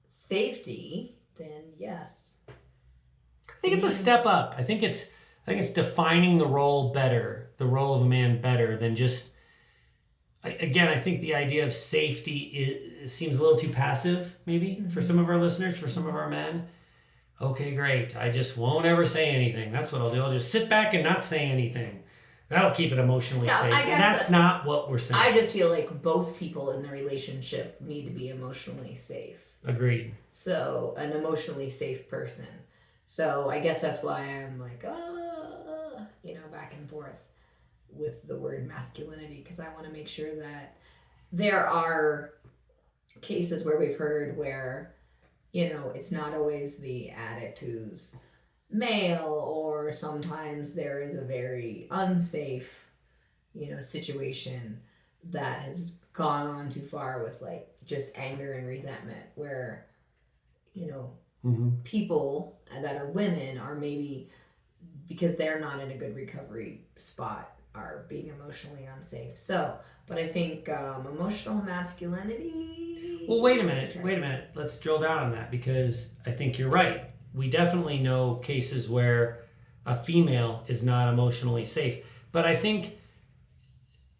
safety, then yes. I think it's a step up. I think it's defining the role better, the role of a man better than just. Again, I think the idea of safety seems a little too passive, maybe, for some of our listeners, for some of our men. Okay, great. I just won't ever say anything. That's what I'll do. I'll just sit back and not say anything. That'll keep it emotionally safe. And that's not what we're saying. I just feel like both people in the relationship need to be emotionally safe. Agreed. So, an emotionally safe person. So, I guess that's why I'm like, back and forth with the word masculinity, because I want to make sure that there are cases where we've heard where, it's not always the addict who's male, or sometimes there is a very unsafe, situation that has gone on too far with like just anger and resentment, where, people that are women are maybe, because they're not in a good recovery spot, are being emotionally unsafe. So, but I think emotional masculinity. Well, wait a minute. Let's drill down on that, because I think you're right. We definitely know cases where a female is not emotionally safe. But I think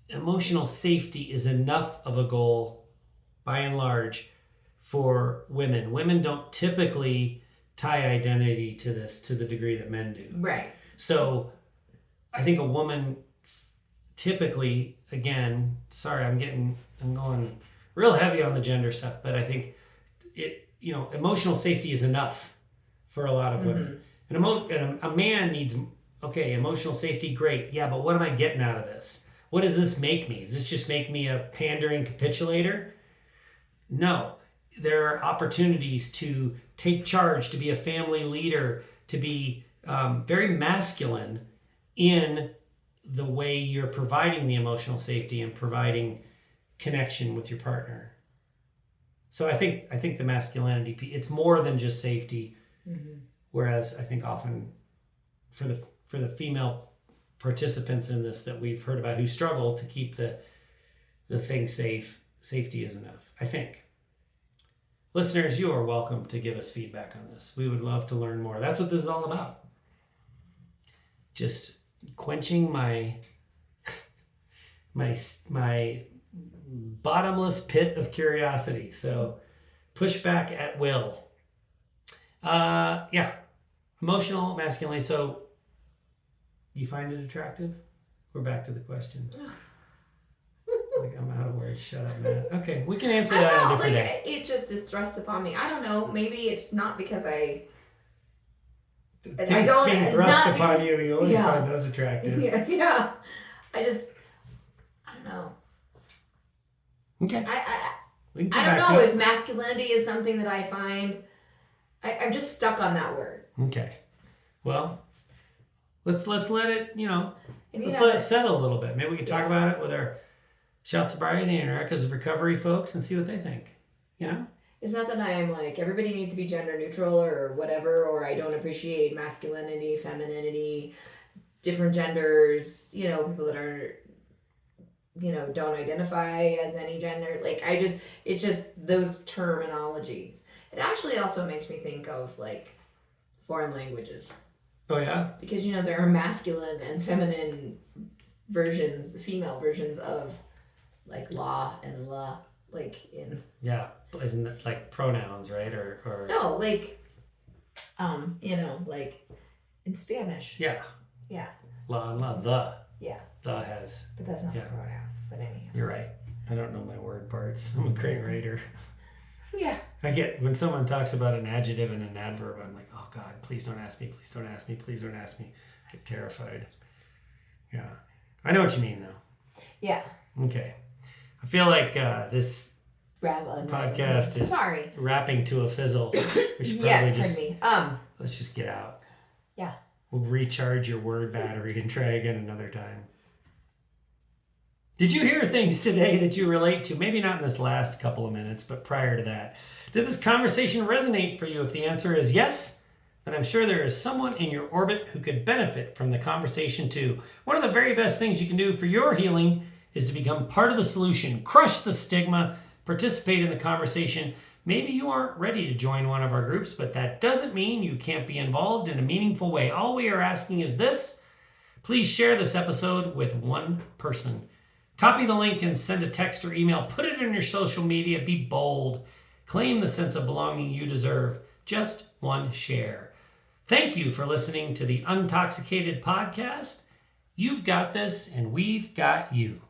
emotional safety is enough of a goal, by and large, for women. Women don't typically tie identity to this to the degree that men do. Right. So I think a woman typically, again, sorry, I'm going real heavy on the gender stuff, but I think emotional safety is enough for a lot of women. And a man needs, emotional safety, great. Yeah, but what am I getting out of this? What does this make me? Does this just make me a pandering capitulator? No. There are opportunities to take charge, to be a family leader, to be very masculine in the way you're providing the emotional safety and providing connection with your partner. So I think the masculinity, it's more than just safety. Whereas I think often for the female participants in this that we've heard about who struggle to keep the thing safe, safety is enough, I think. Listeners, you are welcome to give us feedback on this. We would love to learn more. That's what this is all about. Just quenching my bottomless pit of curiosity. So push back at will. Emotional masculinity. So you find it attractive? We're back to the question. Like, I'm out of words. Shut up, Matt. Okay, we can answer that on a different day. It just is thrust upon me. I don't know. Maybe it's not because I Things being thrust upon you, you always find those attractive. Yeah. I don't know. Okay. I don't know if masculinity is something that I find. I'm just stuck on that word. Okay. Well, let's let it, let's let it settle a little bit. Maybe we can talk about it with our Shout Sobriety and our Echoes of Recovery folks and see what they think. It's not that I'm like, everybody needs to be gender neutral or whatever, or I don't appreciate masculinity, femininity, different genders, people that are don't identify as any gender. Like, it's just those terminologies. It actually also makes me think of like foreign languages. Oh yeah? Because there are masculine and feminine versions, female versions of like law and la, like in. Yeah, isn't it like pronouns, right? Or No, like like in Spanish. Yeah. Yeah. La and la, the. Yeah. The has. But that's not a pronoun. But anyhow. You're right. I don't know my word parts. I'm a great writer. Yeah. I get when someone talks about an adjective and an adverb, I'm like, oh God, please don't ask me, please don't ask me, please don't ask me. I get terrified. Yeah. I know what you mean though. Yeah. Okay. I feel like this podcast is wrapping to a fizzle. We should probably let's just get out. Yeah. We'll recharge your word battery and try again another time. Did you hear things today that you relate to? Maybe not in this last couple of minutes, but prior to that. Did this conversation resonate for you? If the answer is yes, then I'm sure there is someone in your orbit who could benefit from the conversation too. One of the very best things you can do for your healing is to become part of the solution. Crush the stigma, participate in the conversation. Maybe you aren't ready to join one of our groups, but that doesn't mean you can't be involved in a meaningful way. All we are asking is this: please share this episode with one person. Copy the link and send a text or email. Put it in your social media. Be bold. Claim the sense of belonging you deserve. Just one share. Thank you for listening to the Untoxicated Podcast. You've got this, and we've got you.